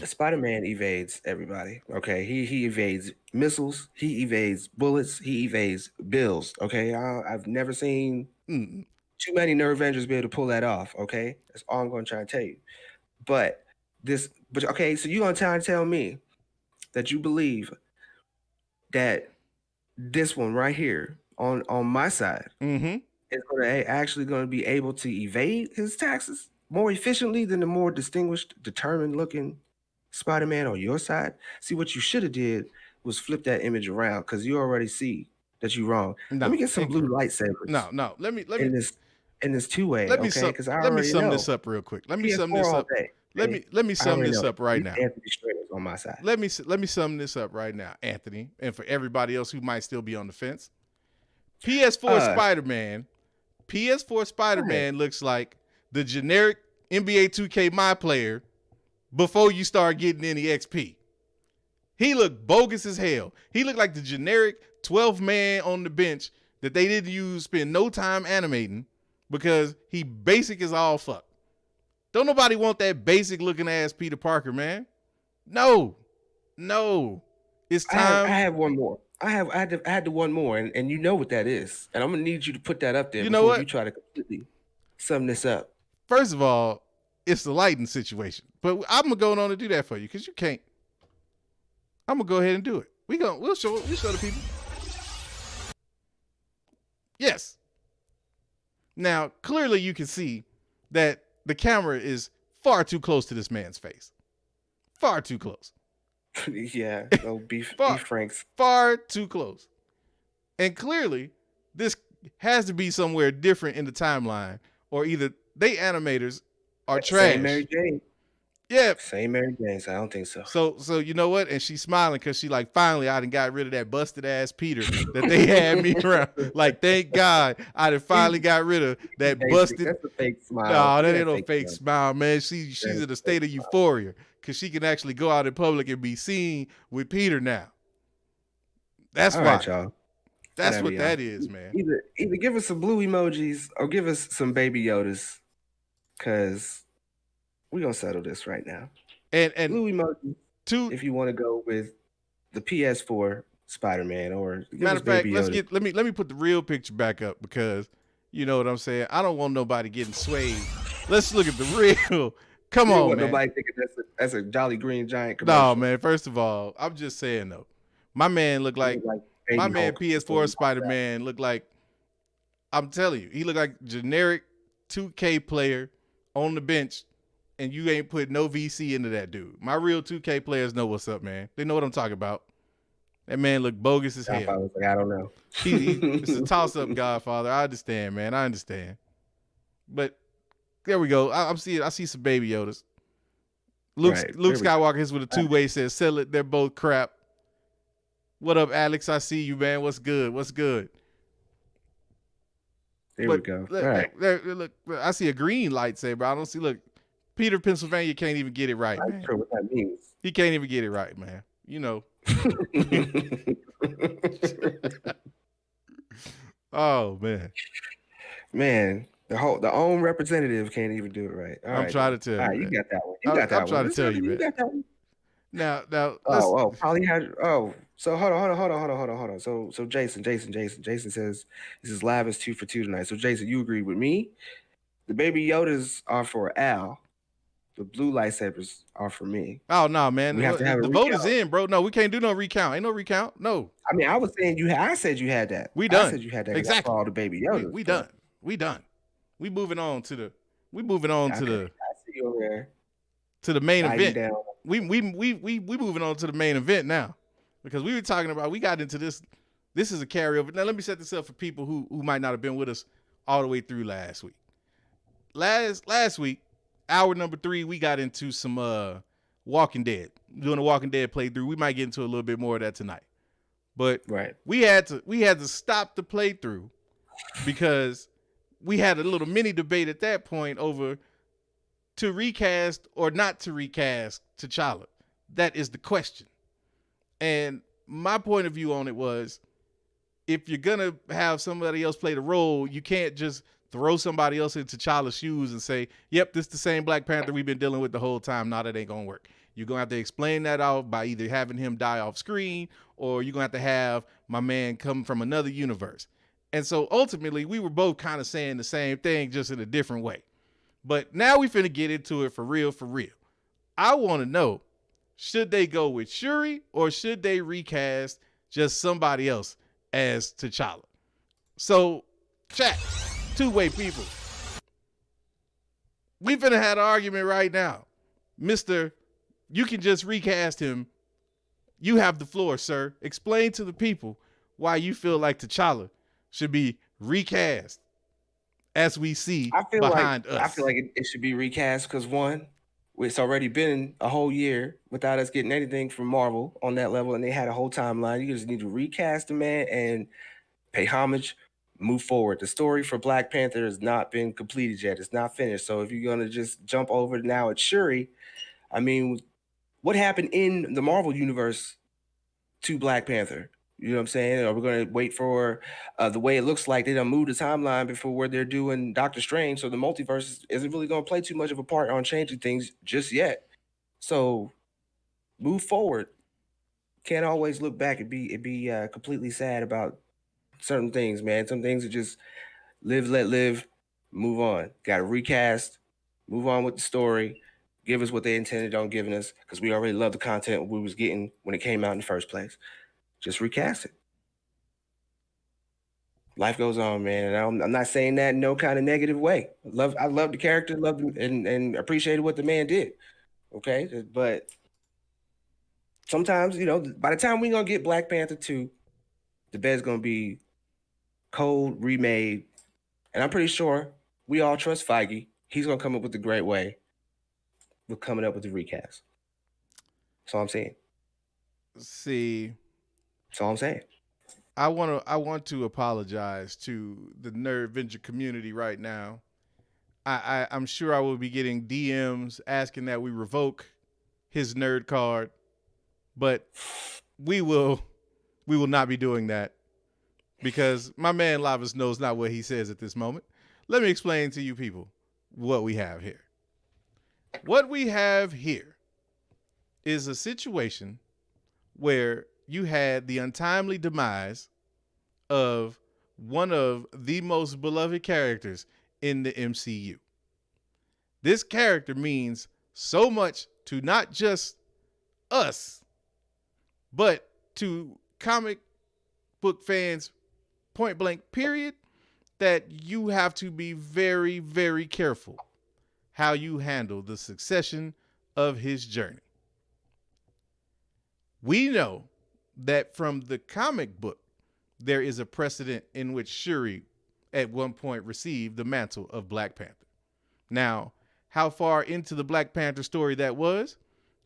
Spider-Man evades everybody. Okay, he evades missiles, he evades bullets, he evades bills. Okay, I've never seen too many Nervengers be able to pull that off. Okay, that's all I'm going to try and tell you. But okay, so you're going to try and tell me that you believe that this one right here on my side is actually going to be able to evade his taxes more efficiently than the more distinguished, determined looking Spider-Man on your side? See, what you should have did was flip that image around, because you already see that you're wrong. Let me get some blue lightsabers. No. Let me in this two-way. Let me sum this up real quick. Let me sum this up. Let me sum this up right now. Anthony Strader's on my side. Let me sum this up right now, Anthony, and for everybody else who might still be on the fence. PS4 Spider-Man looks like the generic NBA 2K My Player before you start getting any XP. He looked bogus as hell. He looked like the generic 12th man on the bench that they didn't spend no time animating, because he basic as all fuck. Don't nobody want that basic looking ass Peter Parker, man. No. It's time. I have one more. I had the one more, and you know what that is. And I'm gonna need you to put that up there before you try to completely sum this up. First of all, it's the lighting situation. But I'm gonna go on and do that for you, because you can't. I'm gonna go ahead and do it. We'll show the people. Yes. Now, clearly you can see that the camera is far too close to this man's face. Far too close. Yeah, no beef franks. Far too close. And clearly, this has to be somewhere different in the timeline, or either they animators are trash. Same Mary Jane. Yeah. Same Mary Jane, so I don't think so. So you know what? And she's smiling because she like, finally, I done got rid of that busted ass Peter that they had me around. Like, thank God I done finally got rid of that busted. That's a fake smile. No, that ain't no fake smile, man. She's in a state of euphoria because she can actually go out in public and be seen with Peter now. That's all why. Right, y'all. That's what that is, man. Either give us some blue emojis or give us some baby Yodas, because we're gonna settle this right now. And blue emojis if you want to go with the PS4 Spider-Man, or matter of fact, let me put the real picture back up, because you know what I'm saying. I don't want nobody getting swayed. Let's look at the real. Come on, man. Nobody thinking that's a Jolly Green Giant commercial. No, man. First of all, I'm just saying though, my man looked like my man PS4 Spider-Man looked like, I'm telling you, he looked like generic 2K player on the bench, and you ain't put no VC into that dude. My real 2K players know what's up, man. They know what I'm talking about. That man looked bogus as hell. I don't know. It's a toss-up, Godfather. I understand, man. I understand. But there we go. I see some baby Yodas. Luke Skywalker hits with a two-way, says, "Sell it. They're both crap." What up, Alex? I see you, man. What's good? There we go. Look, all right. Look, I see a green lightsaber. I don't see. Look, Peter, Pennsylvania can't even get it right. I'm not sure what that means. He can't even get it right, man. You know. Oh man. The own representative can't even do it right. I'm trying to tell you. All right, you got that one. I'm trying to tell you, man. You got that one. Now. Probably had. So hold on. So Jason says this is live as 2 for 2 tonight. So Jason, you agreed with me. The baby Yodas are for Al. The blue lightsabers are for me. Oh no, man. We have to have the vote is in, bro. No, we can't do no recount. Ain't no recount. No. I mean, I was saying I said you had that. We done. I said you had that. Exactly. For all the baby Yodas. We done. We moving on to the. I see you over there. To the main event. Down. We moving on to the main event now, because we were talking about, we got into this. This is a carryover. Now let me set this up for people who might not have been with us all the way through last week. Last week, hour number 3, we got into some Walking Dead. Doing a Walking Dead playthrough. We might get into a little bit more of that tonight. But we had to stop the playthrough because we had a little mini debate at that point over to recast or not to recast T'Challa. That is the question. And my point of view on it was, if you're going to have somebody else play the role, you can't just throw somebody else in T'Challa's shoes and say, yep, this is the same Black Panther we've been dealing with the whole time. Now that ain't going to work. You're going to have to explain that out by either having him die off screen, or you're going to have my man come from another universe. And so ultimately, we were both kind of saying the same thing, just in a different way. But now we finna get into it for real. I want to know, should they go with Shuri or should they recast just somebody else as T'Challa? So, chat, two-way people. We finna have an argument right now. Mr. You can just recast him. You have the floor, sir. Explain to the people why you feel like T'Challa should be recast as we see behind us. I feel like it should be recast because, one, it's already been a whole year without us getting anything from Marvel on that level, and they had a whole timeline. You just need to recast the man and pay homage, move forward. The story for Black Panther has not been completed yet. It's not finished. So if you're going to just jump over now at Shuri, I mean, what happened in the Marvel universe to Black Panther? You know what I'm saying? Are we going to wait for the way it looks like they done moved the timeline before where they're doing Doctor Strange? So the multiverse isn't really going to play too much of a part on changing things just yet. So move forward. Can't always look back and be completely sad about certain things, man. Some things are just live, let live, move on. Got to recast, move on with the story, give us what they intended on giving us, because we already love the content we was getting when it came out in the first place. Just recast it. Life goes on, man. And I'm not saying that in no kind of negative way. I love the character, loved him, and appreciated what the man did. Okay, but sometimes, by the time we're gonna get Black Panther 2, the bed's gonna be cold, remade, and I'm pretty sure we all trust Feige. He's gonna come up with a great way with coming up with the recast. That's all I'm saying. See, that's all I'm saying. I want to apologize to the Nerd Venture community right now. I'm sure I will be getting DMs asking that we revoke his nerd card, but we will not be doing that because my man Lavas knows not what he says at this moment. Let me explain to you people what we have here. What we have here is a situation where you had the untimely demise of one of the most beloved characters in the MCU. This character means so much to not just us, but to comic book fans, point blank, period, that you have to be very, very careful how you handle the succession of his journey. We know that from the comic book, there is a precedent in which Shuri at one point received the mantle of Black Panther. Now, how far into the Black Panther story that was,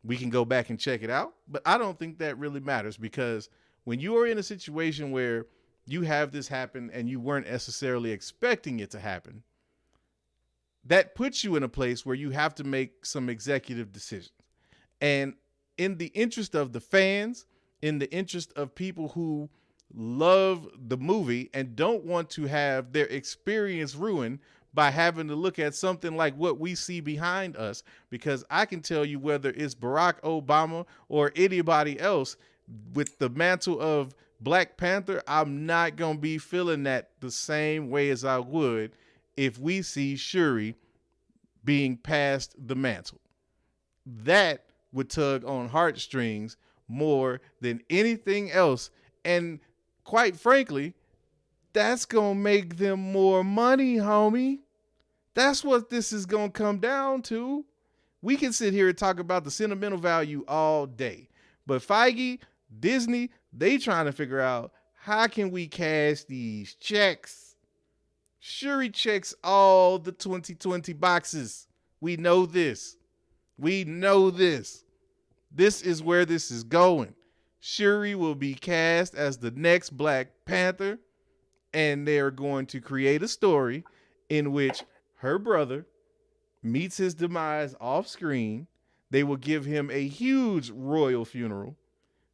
we can go back and check it out, but I don't think that really matters because when you are in a situation where you have this happen and you weren't necessarily expecting it to happen, that puts you in a place where you have to make some executive decisions. And in the interest of the fans, in the interest of people who love the movie and don't want to have their experience ruined by having to look at something like what we see behind us, because I can tell you whether it's Barack Obama or anybody else with the mantle of Black Panther, I'm not going to be feeling that the same way as I would if we see Shuri being passed the mantle. That would tug on heartstrings more than anything else. And quite frankly, that's going to make them more money, homie. That's what this is going to come down to. We can sit here and talk about the sentimental value all day. But Feige, Disney, they trying to figure out how can we cash these checks. Shuri checks all the 2020 boxes. We know this. We know this. This is where this is going. Shuri will be cast as the next Black Panther, and they're going to create a story in which her brother meets his demise off screen. They will give him a huge royal funeral,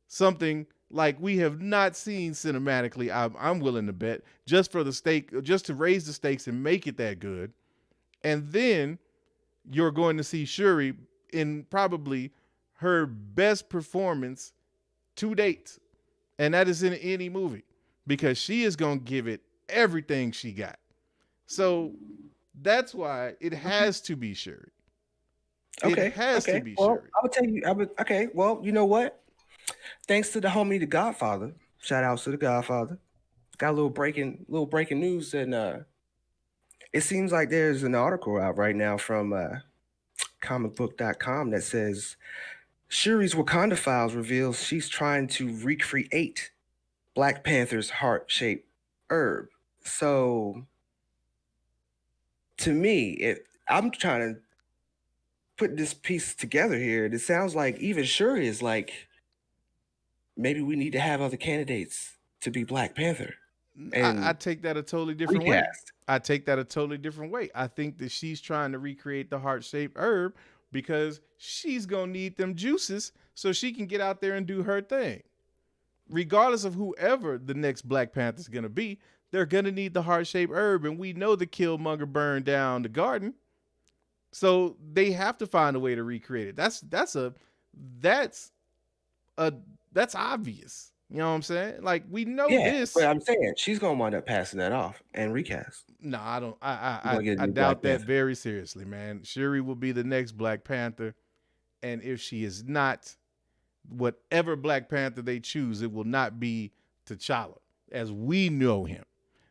something like we have not seen cinematically. I'm willing to bet just for the stake, just to raise the stakes and make it that good. And then you're going to see Shuri in probably her best performance to date. And that is in any movie because she is going to give it everything she got. So that's why it has to be Shuri. Okay. It has to be well, Shuri. I would tell you, okay, well, you know what? Thanks to the homie, the Godfather. Shout outs to the Godfather. Got a little breaking news, and it seems like there's an article out right now from comicbook.com that says Shuri's Wakanda Files reveals she's trying to recreate Black Panther's heart-shaped herb. So, to me, if I'm trying to put this piece together here, it sounds like even Shuri is like, maybe we need to have other candidates to be Black Panther. And I take that a totally different way. recast. I take that a totally different way. I think that she's trying to recreate the heart-shaped herb because she's going to need them juices so she can get out there and do her thing. Regardless of whoever the next Black Panther is going to be, they're going to need the heart-shaped herb, and we know the Killmonger burned down the garden. So they have to find a way to recreate it. That's obvious. You know what I'm saying? Like, we know this. But I'm saying she's gonna wind up passing that off and recast. No, I don't. We're gonna get a I new doubt Black that Panther. very seriously, man. Shuri will be the next Black Panther, and if she is not, whatever Black Panther they choose, it will not be T'Challa as we know him.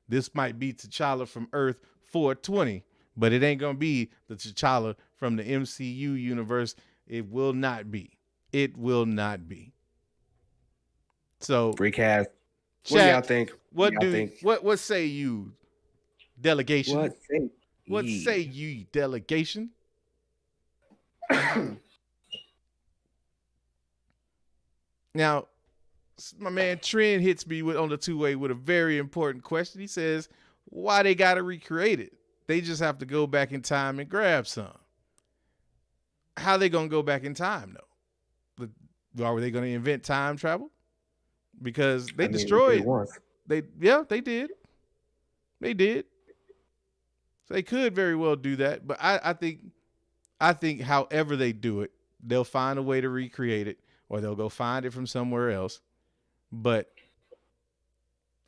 This might be T'Challa from Earth 420, but it ain't gonna be the T'Challa from the MCU universe. It will not be. It will not be. So recast. Chat, What do y'all think? What say you, delegation? What say you, delegation? Now, my man Trent hits me on the two-way with a very important question. He says, why they got to recreate it? They just have to go back in time and grab some. How they going to go back in time, though? Are they going to invent time travel? Because they destroyed. They did. They did. So they could very well do that. But I think however they do it, they'll find a way to recreate it, or they'll go find it from somewhere else. But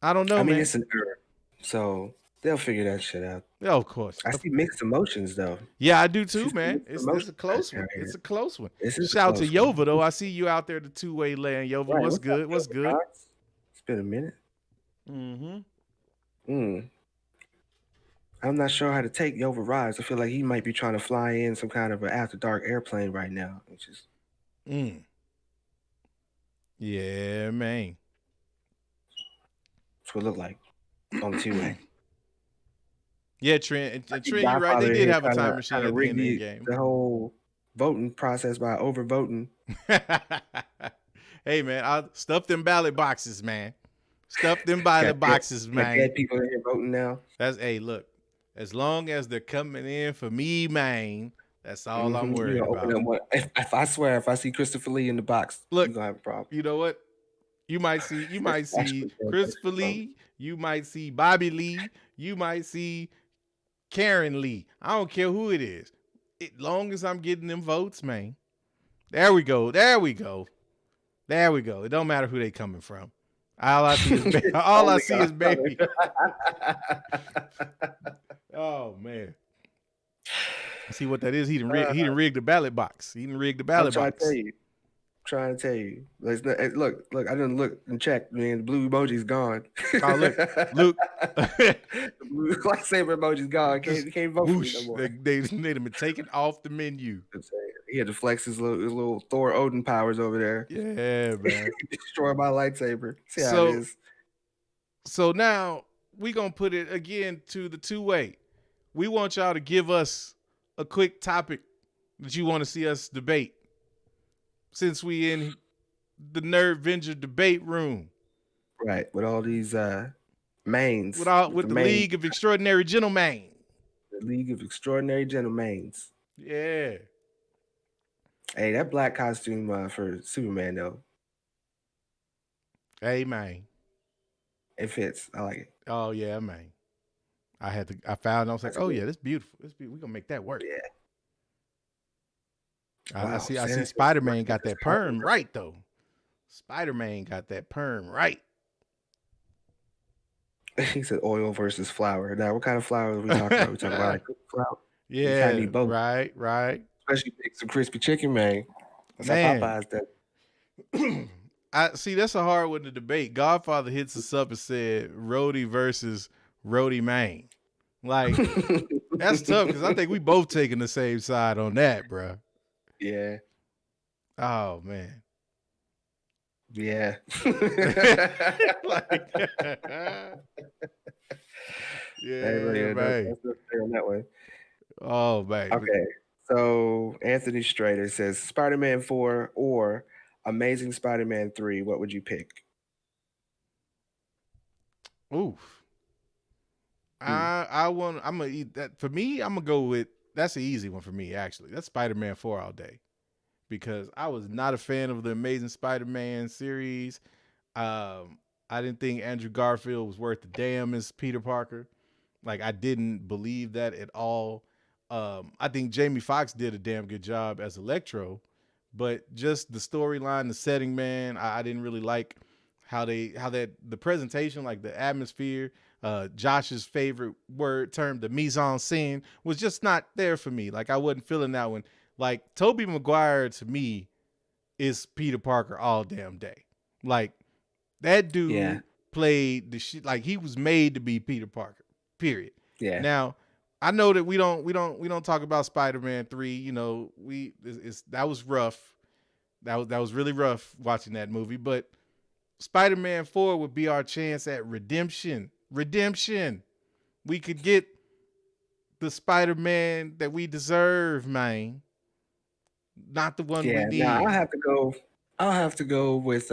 I don't know. I mean, it's an error, so they'll figure that shit out. Yeah, of course. I see mixed emotions though. Yeah, I do too, man. It's a close one. It's a close one. Shout out to Yova though. I see you out there, the two-way land. Yova, right, what's good? What's good? It's been a minute. I'm not sure how to take Yova rides. I feel like he might be trying to fly in some kind of an after dark airplane right now. Which is yeah, man. That's what it looked like on the two-way. Yeah, Trent, you're right. They did have a time machine at the end of the game. The whole voting process by overvoting. Hey, man, I'll stuff them ballot boxes, man. Stuff them ballot boxes, man. Got people in here voting now. Look, as long as they're coming in for me, man, that's all I'm worried about. If I swear, if I see Christopher Lee in the box, look, you're gonna have a problem. You know what? You might see Christopher Lee. You might see Bobby Lee. You might see Karen Lee. I don't care who it is. As long as I'm getting them votes, man. There we go. It don't matter who they coming from. All I see is baby. Oh man. See what that is? He done rigged the ballot box. He done rigged the ballot box. Trying to tell you. Look, I didn't look and check, man. The blue emoji's gone. Oh, look, Luke. The blue lightsaber emoji's gone. Can't vote for me no more. They made him taken off the menu. He had to flex his little Thor Odin powers over there. Yeah, man. Destroy my lightsaber. See how it is. So now we're going to put it again to the two-way. We want y'all to give us a quick topic that you want to see us debate. Since we in the Nerd Venger debate room. Right, with all these mains. With the League of Extraordinary Gentlemen. The League of Extraordinary Gentlemen. Yeah. Hey, that black costume for Superman, though. Hey, man. It fits. I like it. Oh, yeah, man. I found it. I was like, oh, yeah, that's beautiful. We're going to make that work. Yeah. Wow, I see Spider-Man got that perm right, though. Spider-Man got that perm right. He said oil versus flour. Now, what kind of flour are we talking about? We talking about like flour? Yeah, right. Especially some crispy chicken, man. That's man. how Popeyes that. I see. That's a hard one to debate. Godfather hits us up and said Rhodey versus Rhodey man. Like that's tough because I think we both taking the same side on that, bro. Yeah. Oh man. Yeah. Yeah, man. That's fair on that one. Oh man. Okay. So Anthony Strader says Spider-Man 4 or Amazing Spider-Man 3. What would you pick? Oof. I'm gonna eat that. For me, I'm gonna go with that's an easy one for me, actually. That's Spider-Man 4 all day. Because I was not a fan of the Amazing Spider-Man series. I didn't think Andrew Garfield was worth the damn as Peter Parker. Like, I didn't believe that at all. I think Jamie Foxx did a damn good job as Electro, but just the storyline, the setting, man, I didn't really like how the presentation, like the atmosphere, Josh's favorite term, the mise en scene, was just not there for me. Like, I wasn't feeling that one. Like, Tobey Maguire to me is Peter Parker all damn day. Like, that dude played the shit like he was made to be Peter Parker. Period. Yeah. Now, I know that we don't talk about Spider-Man 3. You know, that was rough. That was really rough watching that movie. But Spider-Man 4 would be our chance at redemption. Redemption. We could get the Spider-Man that we deserve, man. Not the one we need. I'll have to go with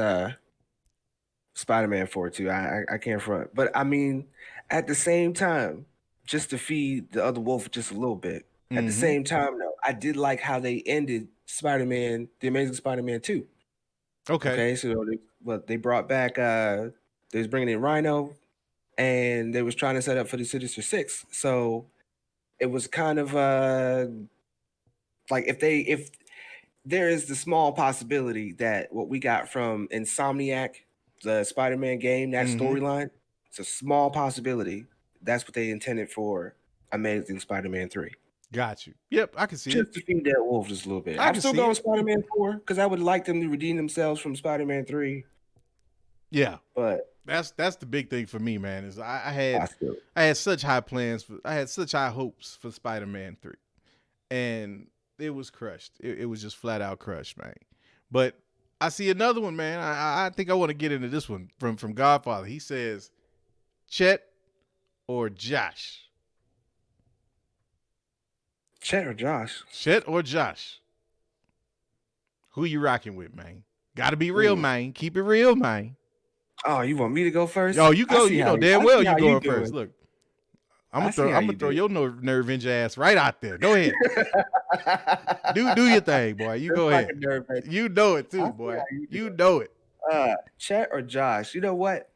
Spider-Man 4 too. I can't front. But I mean, at the same time, just to feed the other wolf just a little bit. At the same time, though, I did like how they ended Spider-Man, the Amazing Spider-Man 2. Okay, so they brought back they was bringing in Rhino, and they was trying to set up for the Sinister Six. So it was kind of like if there is the small possibility that what we got from Insomniac, the Spider-Man game, that storyline, it's a small possibility. That's what they intended for Amazing Spider-Man 3. Got you. Yep, I can see just to feed that wolf just a little bit. I'm still going Spider-Man 4 because I would like them to redeem themselves from Spider-Man 3. Yeah, but that's the big thing for me, man. Is I had such high plans I had such high hopes for Spider-Man 3, and it was crushed. It was just flat out crushed, man. But I see another one, man. I think I want to get into this one from Godfather. He says, Chet or Josh? Chet or Josh? Chet or Josh? Who you rocking with, man? Got to be real, man. Keep it real, man. Oh, you want me to go first? Oh, you go. You know damn well you going first. Look, I'm gonna throw your nerve in your ass right out there. Go ahead. do your thing, boy. You go ahead. You know it too, boy. You know it. Chet or Josh? You know what?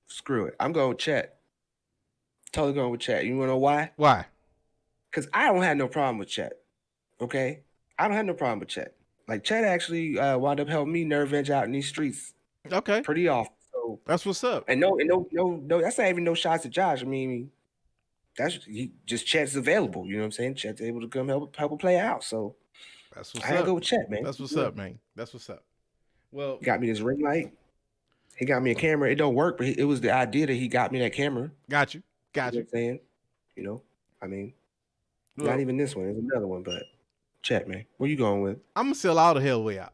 Screw it. I'm going with Chet. Totally going with Chet. You want to know why? Why? Because I don't have no problem with Chet. Okay? I don't have no problem with Chet. Like, Chet actually wound up helping me nerve edge out in these streets. Okay. Pretty often. So that's what's up. And no, that's not even no shots at Josh. I mean, just Chet's available. You know what I'm saying? Chet's able to come help him play out. So that's what's I gotta go with Chet, man. That's what's up, man. That's what's up. Well, he got me this ring light. He got me a camera. It don't work, but it was the idea that he got me that camera. Got you. You know what I'm saying? I mean, not even this one. It's another one, but Chet, man. Where you going with? I'm gonna sell all the hell way out.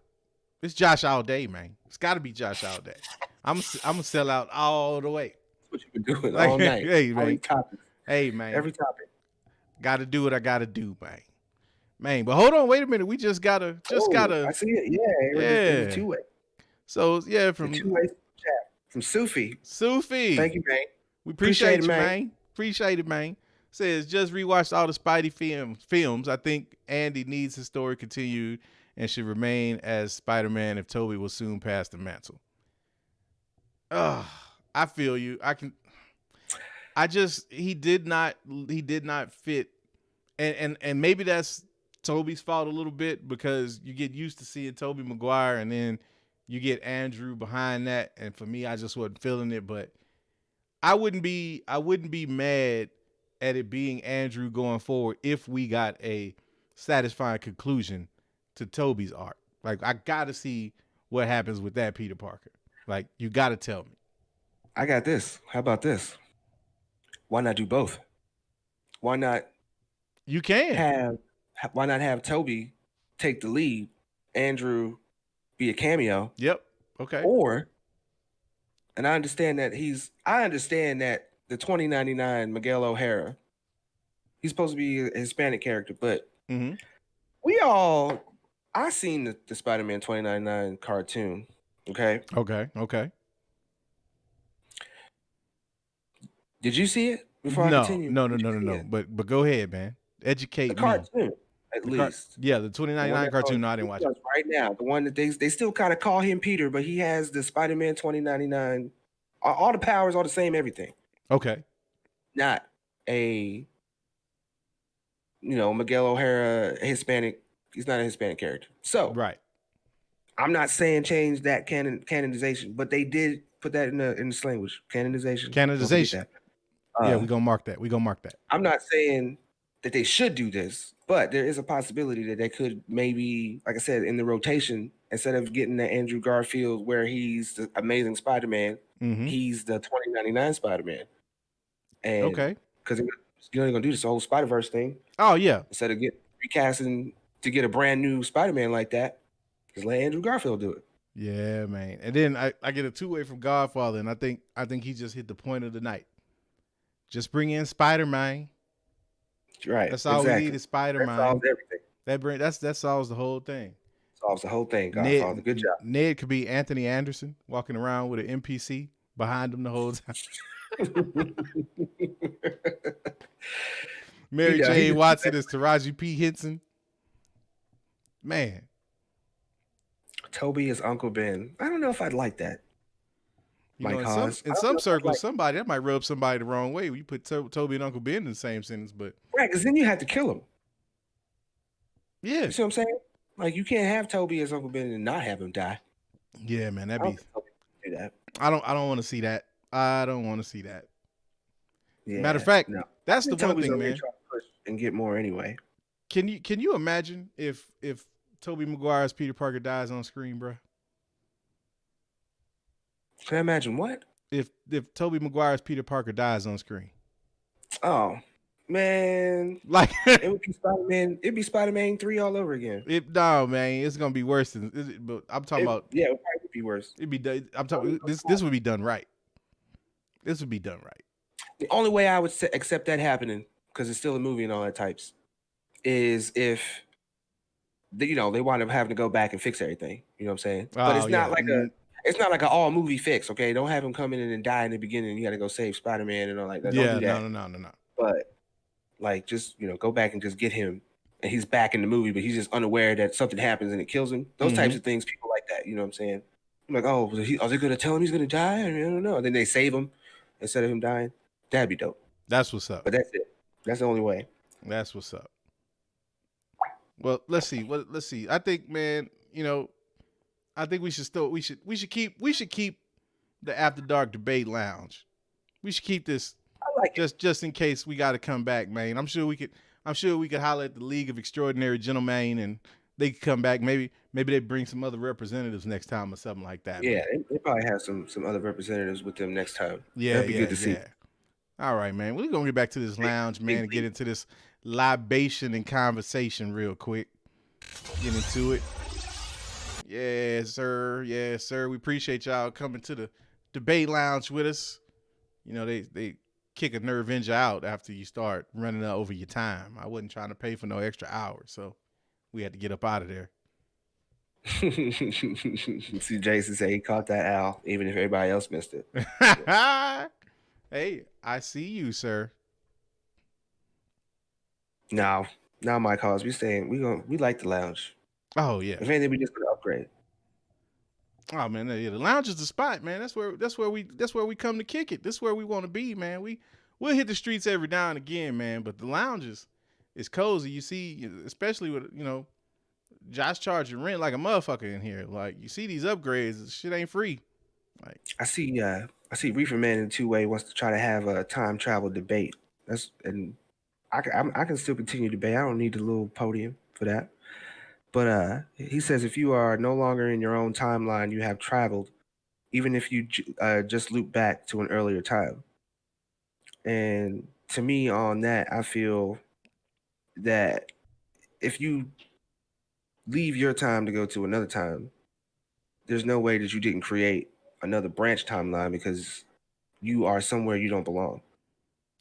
It's Josh all day, man. It's got to be Josh all day. I'm gonna sell out all the way. That's what you been doing all night. Hey, man. Topics. Hey, man. Every topic. Got to do what I got to do, man. Man, but hold on, wait a minute. We just gotta. I see it. Yeah. Two-way. So yeah, from two-way chat from Sufi. Thank you, man. We appreciate you, man. Appreciate it, man. Says just rewatched all the Spidey films. I think Andy needs his story continued and should remain as Spider-Man if Tobey will soon pass the mantle. I feel you. He did not fit, and maybe that's Tobey's fault a little bit because you get used to seeing Tobey Maguire and then you get Andrew behind that, and for me, I just wasn't feeling it. But I wouldn't be mad at it being Andrew going forward if we got a satisfying conclusion to Tobey's arc. Like, I gotta see what happens with that Peter Parker. Like, you gotta tell me. I got this. How about this? Why not do both? Why not? You can why not have Tobey take the lead, Andrew be a cameo? Yep. Okay. And I understand that the 2099 Miguel O'Hara, he's supposed to be a Hispanic character, but I seen the Spider-Man 2099 cartoon. Okay. Did you see it before I continue? No. But go ahead, man. Educate the cartoon, at least. The 2099 cartoon. No, I didn't watch it. Right now, the one that they still kind of call him Peter, but he has the Spider-Man 2099. All the powers are the same, everything. Okay. Not a, Miguel O'Hara, Hispanic. He's not a Hispanic character. So right. I'm not saying change that canonization, but they did put that in the language. Canonization. Yeah, we're gonna mark that. I'm not saying that they should do this, but there is a possibility that they could maybe, like I said, in the rotation, instead of getting the Andrew Garfield where he's the Amazing Spider-Man, he's the 2099 Spider-Man. And because you're only gonna do this whole Spider-Verse thing. Oh yeah. Instead of recasting to get a brand new Spider-Man like that, just let Andrew Garfield do it. Yeah, man. And then I get a two-way from Godfather, and I think he just hit the point of the night. Just bring in Spider-Man. Right. That's all we need is Spider-Man. That solves everything. That solves the whole thing. Solves the whole thing, Godfather. Good job. Ned could be Anthony Anderson walking around with an NPC behind him the whole time. Mary Jane Watson is Taraji P. Henson. Man. Tobey is Uncle Ben. I don't know if I'd like that. In some circles, somebody that might rub somebody the wrong way. You put Tobey and Uncle Ben in the same sentence, but right, because then you have to kill him. Yeah, you see what I'm saying? Like you can't have Tobey as Uncle Ben and not have him die. Yeah, man, that'd be. Do that. I don't want to see that. I don't want to see that. Yeah, matter of fact, that's the one thing, man. Trying to push and get more anyway. Can you imagine if Tobey Maguire's Peter Parker dies on screen, bro? Can I imagine what? If Tobey Maguire's Peter Parker dies on screen. Oh man, like it would be Spider-Man. It'd be Spider-Man 3 all over again. No, man, it's gonna be worse than. But I'm talking about. Yeah, it would probably be worse. It'd be. I'm talking. This would be done right. This would be done right. The only way I would accept that happening, because it's still a movie and all that types, is if they wind up having to go back and fix everything. You know what I'm saying? But it's not like it's not like an all movie fix. Okay, don't have him come in and die in the beginning. You got to go save Spider-Man and all like that. Yeah, don't do that. No. But like, just go back and just get him, and he's back in the movie, but he's just unaware that something happens and it kills him. Those types of things, people like that. You know what I'm saying? I'm like, oh, are they going to tell him he's going to die? I don't know. And then they save him instead of him dying. That'd be dope. That's what's up. But that's it. That's the only way. That's what's up. Well, let's see. I think, man, I think we should keep the After Dark Debate Lounge. We should keep this just in case we got to come back, man. I'm sure we could holler at the League of Extraordinary Gentlemen and they could come back. Maybe they bring some other representatives next time or something like that. Yeah, they probably have some other representatives with them next time. Yeah, that'd be good to see. All right, man. We're gonna get back to this lounge, man, and get into this libation and conversation real quick. Get into it. Yes, sir. Yes, sir. We appreciate y'all coming to the debate lounge with us. They kick a nerve injury out after you start running over your time. I wasn't trying to pay for no extra hours, so we had to get up out of there. See, Jason say he caught that owl, even if everybody else missed it. Hey, I see you, sir. No, my cause. We like the lounge. Oh yeah. If anything, we just gonna upgrade. Oh man, yeah, the lounge is the spot, man. That's where we come to kick it. This is where we want to be, man. We'll hit the streets every now and again, man. But the lounge is cozy. You see, especially with Josh charging rent like a motherfucker in here. Like you see these upgrades, this shit ain't free. Like I see Reefer Man in 2-Way wants to try to have a time travel debate. I can still continue debate. I don't need the little podium for that. But he says if you are no longer in your own timeline, you have traveled, even if you just loop back to an earlier time. And to me, on that, I feel that if you leave your time to go to another time, there's no way that you didn't create another branch timeline because you are somewhere you don't belong.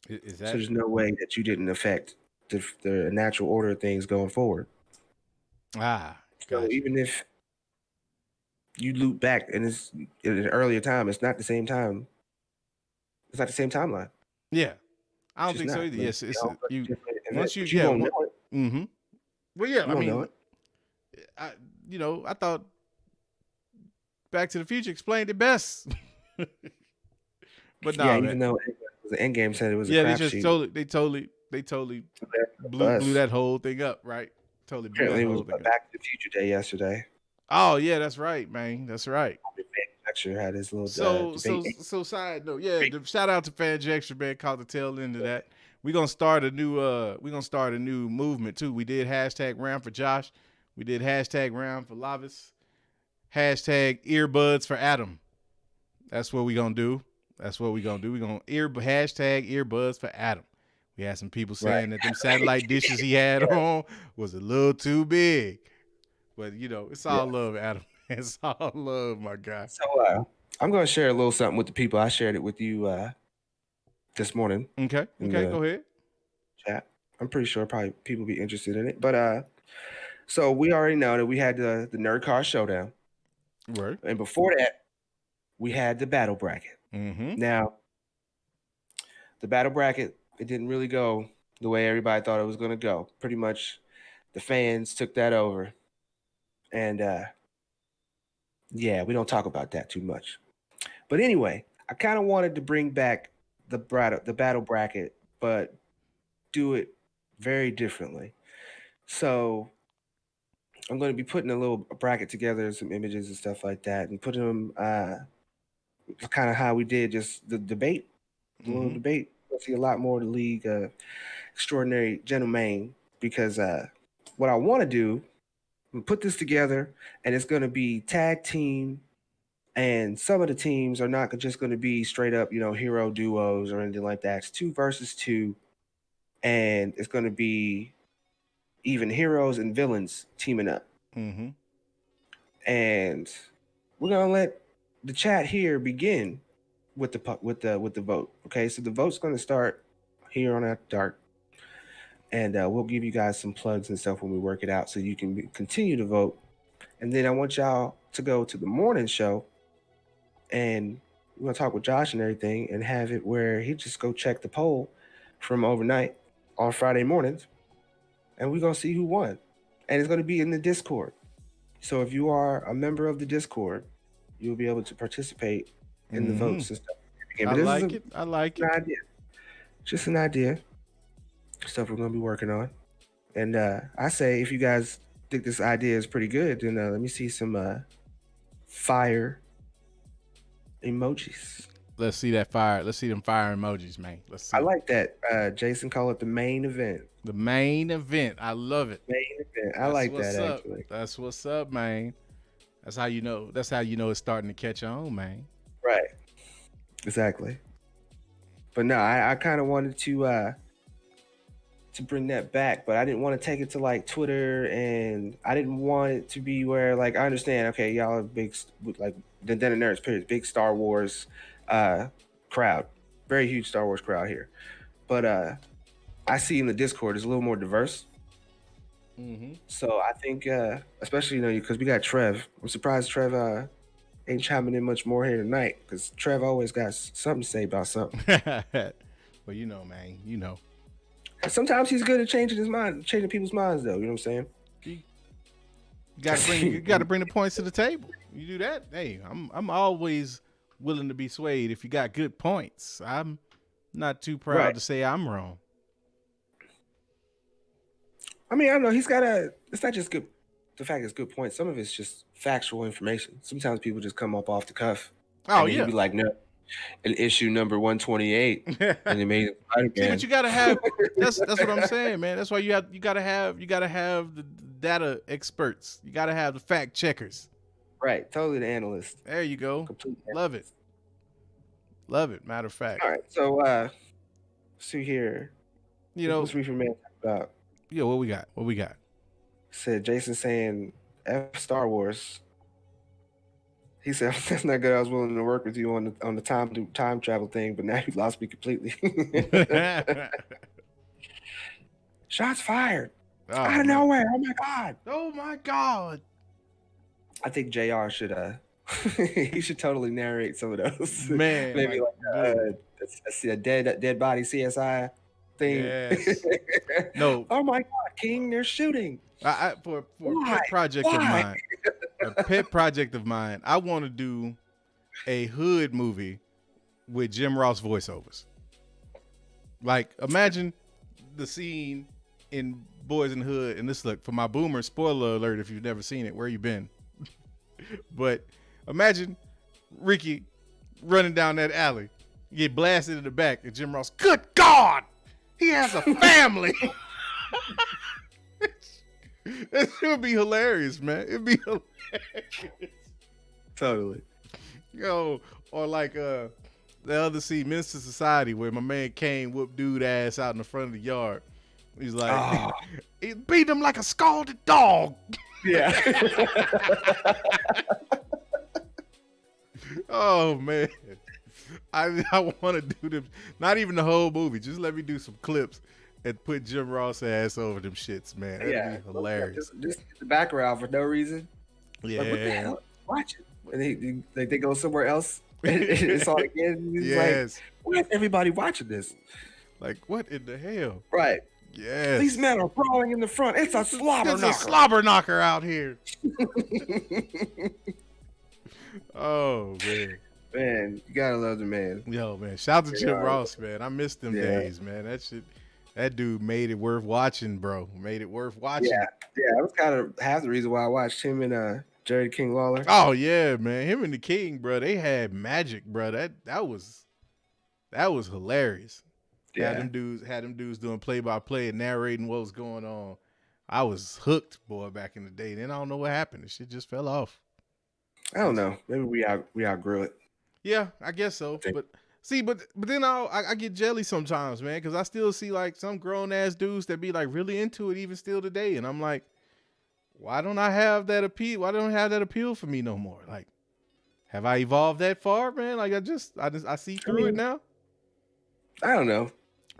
Is that... So there's no way that you didn't affect the natural order of things going forward. Gotcha. So even if you loop back and it's in an earlier time, it's not the same time. It's not the same timeline. Yeah, I don't think so either. Yes, it's you. Once you don't know it. Mm-hmm. Well, yeah, I mean, I thought Back to the Future explained it best. But no, yeah, even though the Endgame said it was a crap sheet. They totally blew that whole thing up, right? Totally blew that whole thing up. Back to the Future Day yesterday. Oh yeah, that's right, man. That's right. Fanjextra had his little so side note, yeah. Shout out to Fanjextra, man. Caught the tail end of that. We're gonna start a new movement too. We did hashtag round for Josh. We did hashtag round for Lavis. hashtag earbuds for Adam. That's what we gonna do. That's what we gonna do. We gonna hashtag earbuds for Adam. We had some people saying that them satellite dishes he had on was a little too big. But, you know, it's all love, Adam. It's all love, my guy. So I'm going to share a little something with the people. I shared it with you this morning. Okay, go ahead. Chat. I'm pretty sure probably people be interested in it. But so we already know that we had the Nerd Car Showdown. Right. And before that, we had the battle bracket. Mm-hmm. Now, the battle bracket, it didn't really go the way everybody thought it was going to go. Pretty much the fans took that over. And we don't talk about that too much. But anyway, I kind of wanted to bring back the battle bracket, but do it very differently. So I'm going to be putting a little bracket together, some images and stuff like that, and putting them kind of how we did just the debate, a little debate. You'll see a lot more of the League of Extraordinary Gentlemen, because what I want to do, put this together, and it's going to be tag team, and some of the teams are not just going to be straight up, you know, hero duos or anything like that. It's 2 versus 2, and it's going to be even heroes and villains teaming up. Mm-hmm. And we're going to let the chat here begin with the vote. Okay, so the vote's going to start here on After Dark, and we'll give you guys some plugs and stuff when we work it out, so you can continue to vote. And then I want y'all to go to the morning show, and we're gonna talk with Josh and everything, and have it where he just go check the poll from overnight on Friday mornings, and we're gonna see who won. And it's gonna be in the Discord. So if you are a member of the Discord, you'll be able to participate in the votes and stuff. I like it. I like it. Idea. Just an idea. Stuff we're gonna be working on. And I say, if you guys think this idea is pretty good, then let me see some fire emojis. Let's see that fire. Let's see them fire emojis, man. Let's see. I like that. Jason call it the main event. The main event. I love it. Main event. I like that actually. That's what's up, man. That's how you know. That's how you know it's starting to catch on, man. Right. Exactly. But no, I kind of wanted to bring that back, but I didn't want to take it to like Twitter, and I didn't want it to be where, like, I understand, okay, y'all are big, like the Den of Nerds period, big Star Wars crowd, very huge Star Wars crowd here, but I see in the Discord is a little more diverse. So I think especially, you know, because we got Trev. I'm surprised Trev ain't chiming in much more here tonight, because Trev always got something to say about something. Well, you know, man, you know. Sometimes he's good at changing people's minds, though. You know what I'm saying? You got to bring the points to the table. You do that, hey, I'm always willing to be swayed if you got good points. I'm not too proud to say I'm wrong. I mean, I don't know. It's not just good. The fact it's good points. Some of it's just factual information. Sometimes people just come up off the cuff. Oh, and yeah. You'd be like, no, in issue number 128, and they made Spider-Man. See, but you gotta have. That's what I'm saying, man. That's why you gotta have the data experts. You gotta have the fact checkers. Right, totally the analyst. There you go. Love it. Love it. Matter of fact. All right, so see here. You know, what's Reefer Man about? Yeah, what we got? Said Jason saying F Star Wars. He said, that's not good. I was willing to work with you on the time travel thing, but now you lost me completely. Shots fired. Out of nowhere. Oh my God. Oh my God. I think JR should he should totally narrate some of those. Man. Maybe a dead body CSI thing. Yes. No. Oh my God, King, they're shooting. For a pet project of mine. A pet project of mine, I want to do a hood movie with Jim Ross voiceovers. Like, imagine the scene in Boys in the Hood, and this, look, for my boomers, spoiler alert if you've never seen it, where you been? But imagine Ricky running down that alley, get blasted in the back, and Jim Ross, good God, he has a family. It would be hilarious, man. It'd be hilarious. Totally. Yo, or like the other scene, Minister Society, where my man Kane whooped dude ass out in the front of the yard. He's like, he beat him like a scalded dog. Yeah. Oh man, I want to do them. Not even the whole movie. Just let me do some clips and put Jim Ross ass over them shits, man. That'd be hilarious. Just the background for no reason. Yeah. Like, what the hell? Watch it. And they go somewhere else. And it's all again. Yes. Like, why is everybody watching this? Like, what in the hell? Right. Yes. These men are brawling in the front. It's a slobber knocker. There's a slobber knocker out here. Oh man. Man, you gotta love the man. Yo, man. Shout out to Jim Ross, man. I missed them days, man. That dude made it worth watching, bro. Made it worth watching. Yeah. That was kind of half the reason why I watched him and Jared King Lawler. Oh yeah, man. Him and the King, bro. They had magic, bro. That was hilarious. Yeah. Had them dudes doing play-by-play and narrating what was going on. I was hooked, boy, back in the day. Then I don't know what happened. The shit just fell off. I don't know. Maybe we outgrew it. Yeah, I guess so. But then I get jelly sometimes, man, because I still see like some grown ass dudes that be like really into it even still today, and I'm like, why don't I have that appeal? Why don't I have that appeal for me no more? Like, have I evolved that far, man? Like I see through it now. I don't know.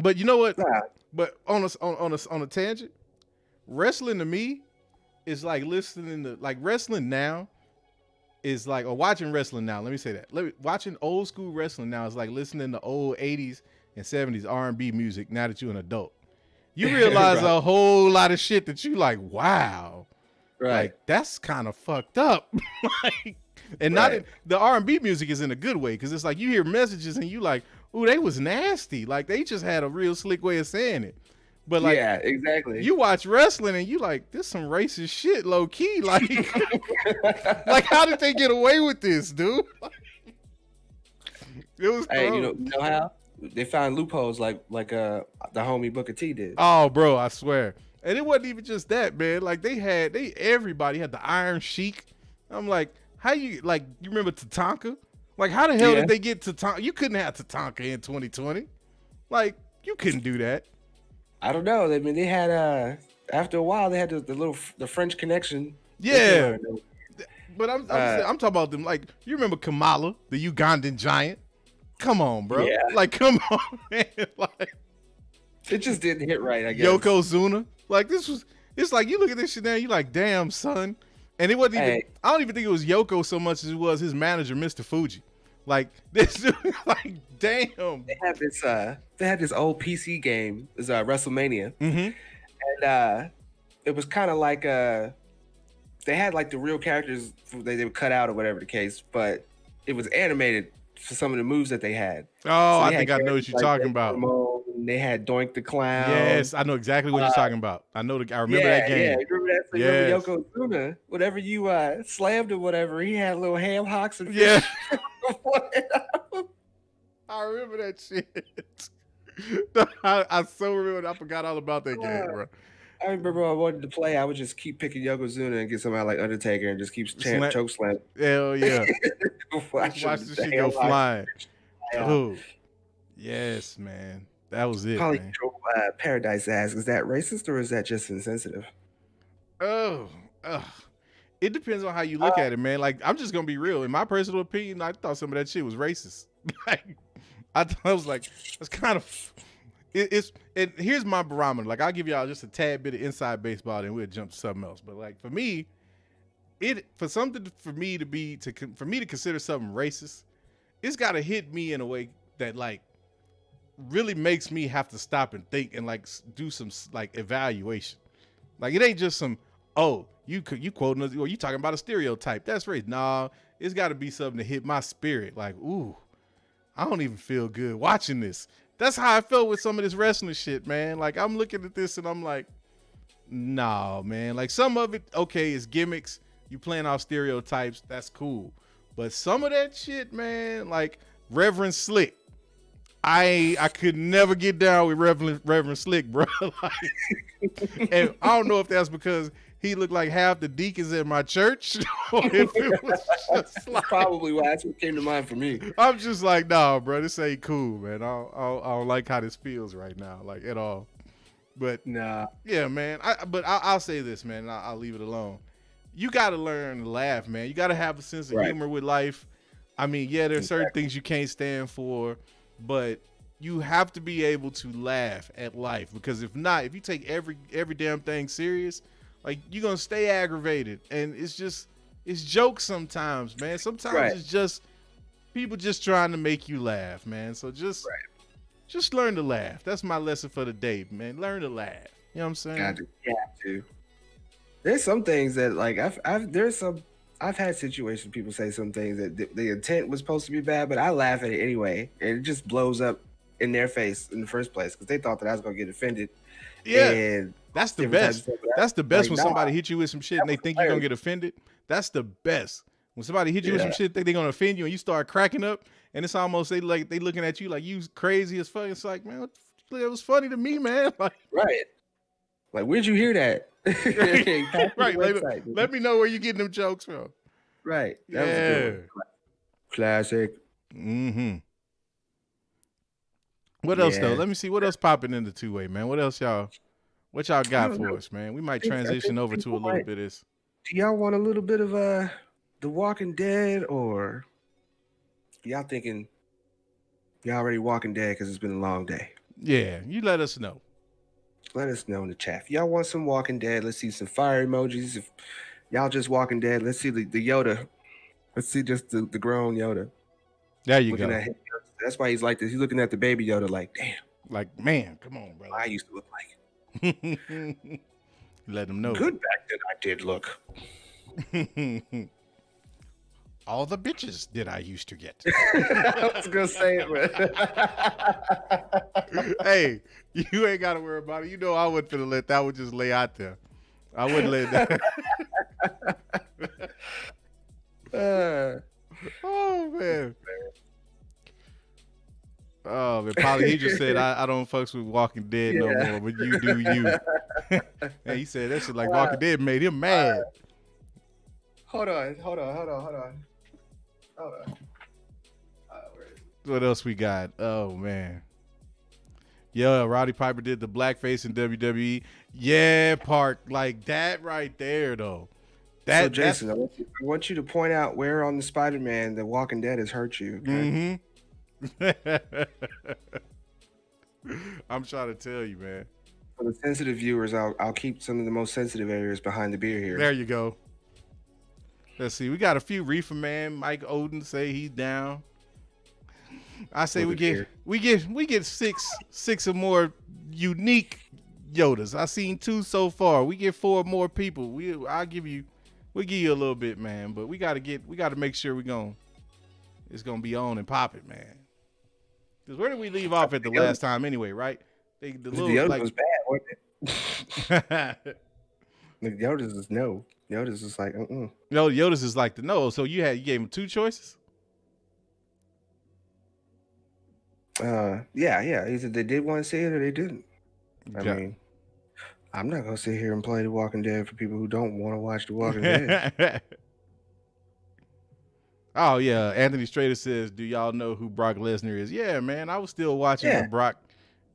But you know what? Nah. But on a tangent, wrestling to me is like listening to like wrestling now is like, or watching wrestling now. Let me say that. Watching old school wrestling now is like listening to old 80s and 70s R&B music now that you're an adult. You realize right. a whole lot of shit that you like, wow. Right. Like, that's kind of fucked up. Like, and not the R&B music is in a good way, because it's like you hear messages and you like, ooh, they was nasty. Like, they just had a real slick way of saying it. But like, yeah, exactly. You watch wrestling and you like, this some racist shit, low key. Like, like how did they get away with this, dude? It was. Hey, you know how they found loopholes like the homie Booker T did. Oh, bro, I swear. And it wasn't even just that, man. Like everybody had the Iron Sheik. I'm like, how you remember Tatanka? Like, how the hell did they get Tatanka? You couldn't have Tatanka in 2020. Like, you couldn't do that. I don't know. I mean, they had after a while they had the French Connection. Yeah, but I'm talking about them. Like, you remember Kamala, the Ugandan giant? Come on, bro. Yeah. Like, come on, man. Like, it just didn't hit right, I guess. Yokozuna. Like, it's like you look at this shit now, you like, damn, son. And it wasn't even. I don't even think it was Yoko so much as it was his manager, Mr. Fuji. Like, this dude, like, damn. They had this old PC game, it was WrestleMania, and it was kind of like they had like the real characters they would cut out or whatever the case, but it was animated for some of the moves that they had. Oh, so I think I know what you're talking about. They had Doink the Clown. Yes, I know exactly what you're talking about. I remember that game. Yeah, you remember that? So you remember Yokozuna? Whatever you slammed or whatever, he had little ham hocks and fish. I remember that shit. I so remember. I forgot all about that game, bro. I remember I wanted to play. I would just keep picking Yokozuna and get somebody like Undertaker and just keep choke slam. Hell yeah! Watch the shit go flying. Oh, yes, man. That was it. Man. Paradise asks, is that racist or is that just insensitive? It depends on how you look at it, man. Like, I'm just gonna be real. In my personal opinion, I thought some of that shit was racist. Like, I was like, that's kind of. And here's my barometer. Like, I'll give y'all just a tad bit of inside baseball, and we'll jump to something else. But like, for me, for me to consider something racist, it's got to hit me in a way that like really makes me have to stop and think and like do some like evaluation. Like, it ain't just some, oh, you quoting us, or you talking about a stereotype. That's right. Nah, it's got to be something to hit my spirit. Like, ooh, I don't even feel good watching this. That's how I felt with some of this wrestling shit, man. Like, I'm looking at this and I'm like, nah, man. Like, some of it, okay, is gimmicks. You playing off stereotypes. That's cool. But some of that shit, man, like Reverend Slick. I could never get down with Reverend Slick, bro. Like, and I don't know if that's because he looked like half the deacons in my church, or if it was just like, probably why that's what came to mind for me. I'm just like, nah, bro, this ain't cool, man. I don't like how this feels right now, like at all. But nah, yeah, man. I'll say this, man. And I'll leave it alone. You got to learn to laugh, man. You got to have a sense of humor with life. I mean, yeah, there's certain things you can't stand for, but you have to be able to laugh at life, because if not, if you take every damn thing serious, like, you're gonna stay aggravated, and it's jokes sometimes, man. Sometimes it's just people just trying to make you laugh, man. So just learn to laugh. That's my lesson for the day, man. Learn to laugh. You know what I'm saying? Got to. There's some things that, like, I've had situations, people say some things that the intent was supposed to be bad, but I laugh at it anyway, and it just blows up in their face in the first place because they thought that I was gonna get offended. Yeah, and that's the best. That's the best, like, when somebody hit you with some shit and they think you're gonna get offended. That's the best. When somebody hit you with some shit, think they're gonna offend you, and you start cracking up, and it's almost they looking at you like you crazy as fuck. It's like, man, it was funny to me, man. Like, like, where'd you hear that? Let me know where you getting them jokes from. Right. That was a good one. Classic. Mm-hmm. What else though? Let me see what else popping in the two-way, man. What y'all got for us, man? We might transition over to a little bit of this. Do y'all want a little bit of The Walking Dead, or y'all thinking y'all already Walking Dead because it's been a long day? Yeah, you let us know. Let us know in the chat. If y'all want some Walking Dead, let's see some fire emojis. If y'all just Walking Dead, let's see the Yoda. Let's see just the grown Yoda. There you go. That's why he's like this. He's looking at the baby Yoda like, damn. Like, man, come on, brother. I used to look like. Let them know. Good back then I did look. All the bitches that I used to get. I was going to say it, man. Hey, you ain't got to worry about it. You know I wasn't finna let that one just lay out there. I wouldn't let that. Oh, man. Oh, man, Polly, he just said, I don't fucks with Walking Dead no more, but you do you. And he said that shit like Walking Dead made him mad. Hold on. What else we got? Oh, man. Yeah, Roddy Piper did the blackface in WWE. Yeah, Park, like that right there, though. So, Jason, I want you to point out where on the Spider-Man the Walking Dead has hurt you. Okay? Mm-hmm. I'm trying to tell you, man. For the sensitive viewers, I'll keep some of the most sensitive areas behind the beer here. There you go. Let's see. We got a few. Reefer Man, Mike Oden say he's down. I say we get six or more unique Yodas. I seen 2 so far. We get 4 more people. We'll give you a little bit, man. But we gotta make sure it's gonna be on and pop it, man. Because where did we leave off at the last time anyway, right? The Yoda was bad, wasn't it? The Yoda's is no. Yoda's is like, No, Yoda's is like the no. So you gave him 2 choices? Yeah. Either they did want to see it or they didn't. I mean, I'm not gonna sit here and play The Walking Dead for people who don't want to watch The Walking Dead. Oh yeah, Anthony Strader says, "Do y'all know who Brock Lesnar is?" Yeah, man, I was still watching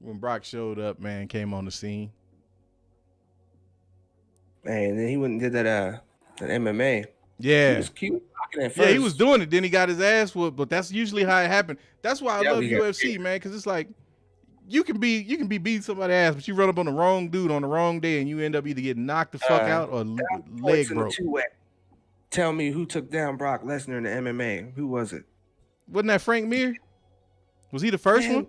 when Brock showed up. Man, came on the scene. Man, and then he went and did that MMA. Yeah, he was cute. Yeah, he was doing it. Then he got his ass whooped. But that's usually how it happened. That's why I love UFC, man, because it's like you can be beating somebody's ass, but you run up on the wrong dude on the wrong day, and you end up either getting knocked the fuck out or leg broke. Tell me who took down Brock Lesnar in the MMA. Who was it? Wasn't that Frank Mir? Was he the first one?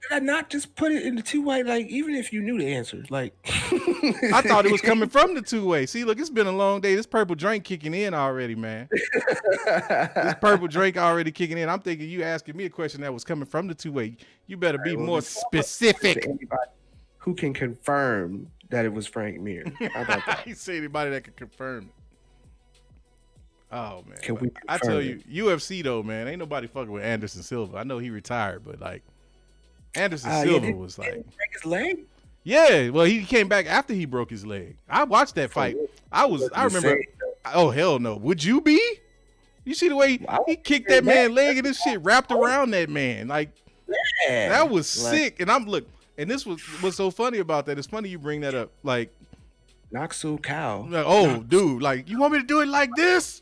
Did I not just put it in the 2-way? Like, even if you knew the answer, like I thought it was coming from the 2-way. See, look, it's been a long day. This purple drink kicking in already, man. This purple drink already kicking in. I'm thinking you asking me a question that was coming from the 2-way. You better be more specific. Anybody who can confirm that it was Frank Mir? How about that? You say anybody that can confirm it. Oh man, can we I tell you, UFC though, man, ain't nobody fucking with Anderson Silva. I know he retired, but like Anderson Silva was like, break his leg. Yeah, well, he came back after he broke his leg. I watched that fight. I remember. Oh hell no! Would you be? You see the way he kicked that man's leg and this shit wrapped around that man, like that was sick. And and this was what's so funny about that. It's funny you bring that up, like Noxu cow. Like, oh, dude, like you want me to do it like this?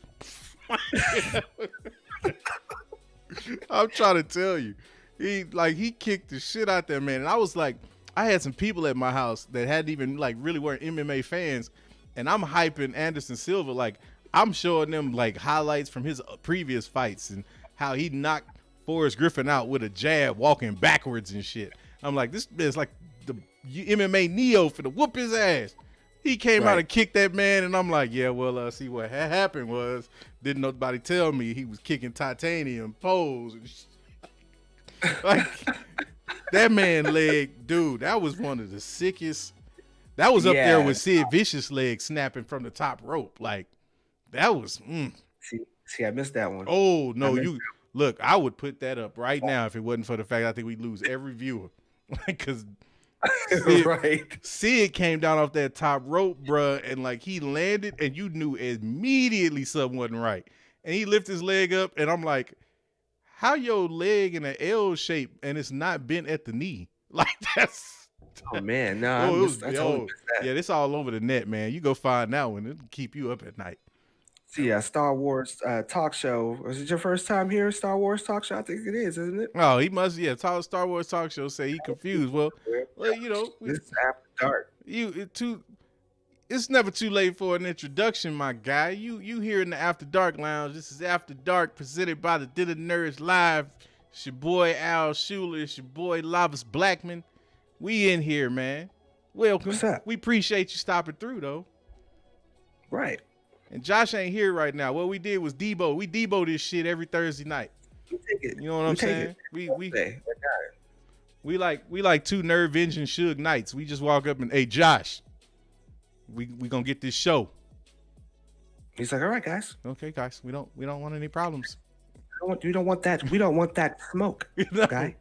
I'm trying to tell you, he kicked the shit out that man, and I was like. I had some people at my house that hadn't even really weren't MMA fans, and I'm hyping Anderson Silva. Like I'm showing them like highlights from his previous fights and how he knocked Forrest Griffin out with a jab walking backwards and shit. I'm like, this is like the MMA Neo for the whoop his ass. He came out and kicked that man, and I'm like, yeah, well, see what happened was didn't nobody tell me he was kicking titanium poles and shit. Like. That man leg, dude, that was one of the sickest. That was up there with Sid Vicious leg snapping from the top rope. Like, that was. See, I missed that one. Oh, no, look, I would put that up right now if it wasn't for the fact I think we'd lose every viewer. Because Sid came down off that top rope, bruh, and like he landed, and you knew immediately something wasn't right. And he lifted his leg up, and I'm like, how your leg in an L shape and it's not bent at the knee? Like that's. Oh man, no, yeah, this all over the net, man. You go find that one; it'll keep you up at night. See, Star Wars talk show. Was it your first time here? Star Wars talk show? I think it is, isn't it? Oh, he must. Yeah, Star Wars talk show. Say he confused. Well, you know, it's after dark. It's never too late for an introduction, my guy. You here in the After Dark Lounge. This is After Dark, presented by the Dinner Nerds Live. It's your boy Al Schuler. It's your boy Lavis Blackman. We in here, man. Welcome. What's up? We appreciate you stopping through, though. Right. And Josh ain't here right now. What we did was Debo. We Debo this shit every Thursday night. We take it. You know what I'm saying? We like two Nerve Engine Suge Knights. We just walk up and, hey, Josh. We gonna get this show. He's like, all right, guys. Okay, guys. We don't want any problems. We don't want that. We don't want that smoke, guy.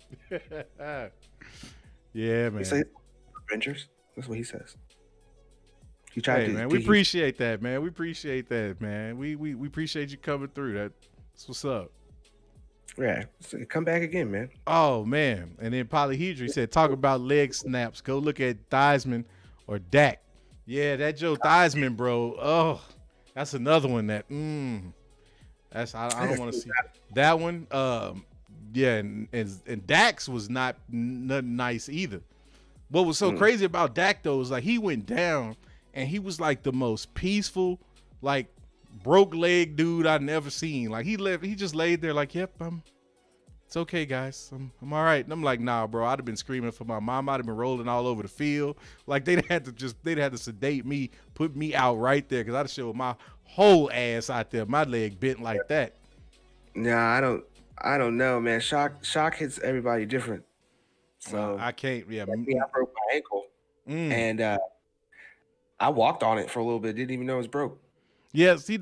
Yeah, man. He says, Avengers. That's what he says. He tried to. Man, we appreciate that, man. We appreciate that, man. We appreciate you coming through. That's what's up. Yeah, so come back again, man. Oh man, and then Polyhedra said, talk about leg snaps. Go look at Theismann or Dak. Yeah, that Joe Theismann, bro. Oh, that's another one that I don't want to see that one. Yeah, and Dak's was not nice either. What was so crazy about Dak though is like he went down and he was like the most peaceful, like broke leg dude I'd never seen. Like he just laid there like, yep, it's okay, guys. I'm all right. And I'm like, nah, bro. I'd have been screaming for my mom. I'd have been rolling all over the field. Like they'd had to sedate me, put me out right there, because I'd have showed my whole ass out there. My leg bent like that. Nah, I don't know, man. Shock hits everybody different. So I can't. Yeah, I broke my ankle, and I walked on it for a little bit. Didn't even know it was broke. Yeah, see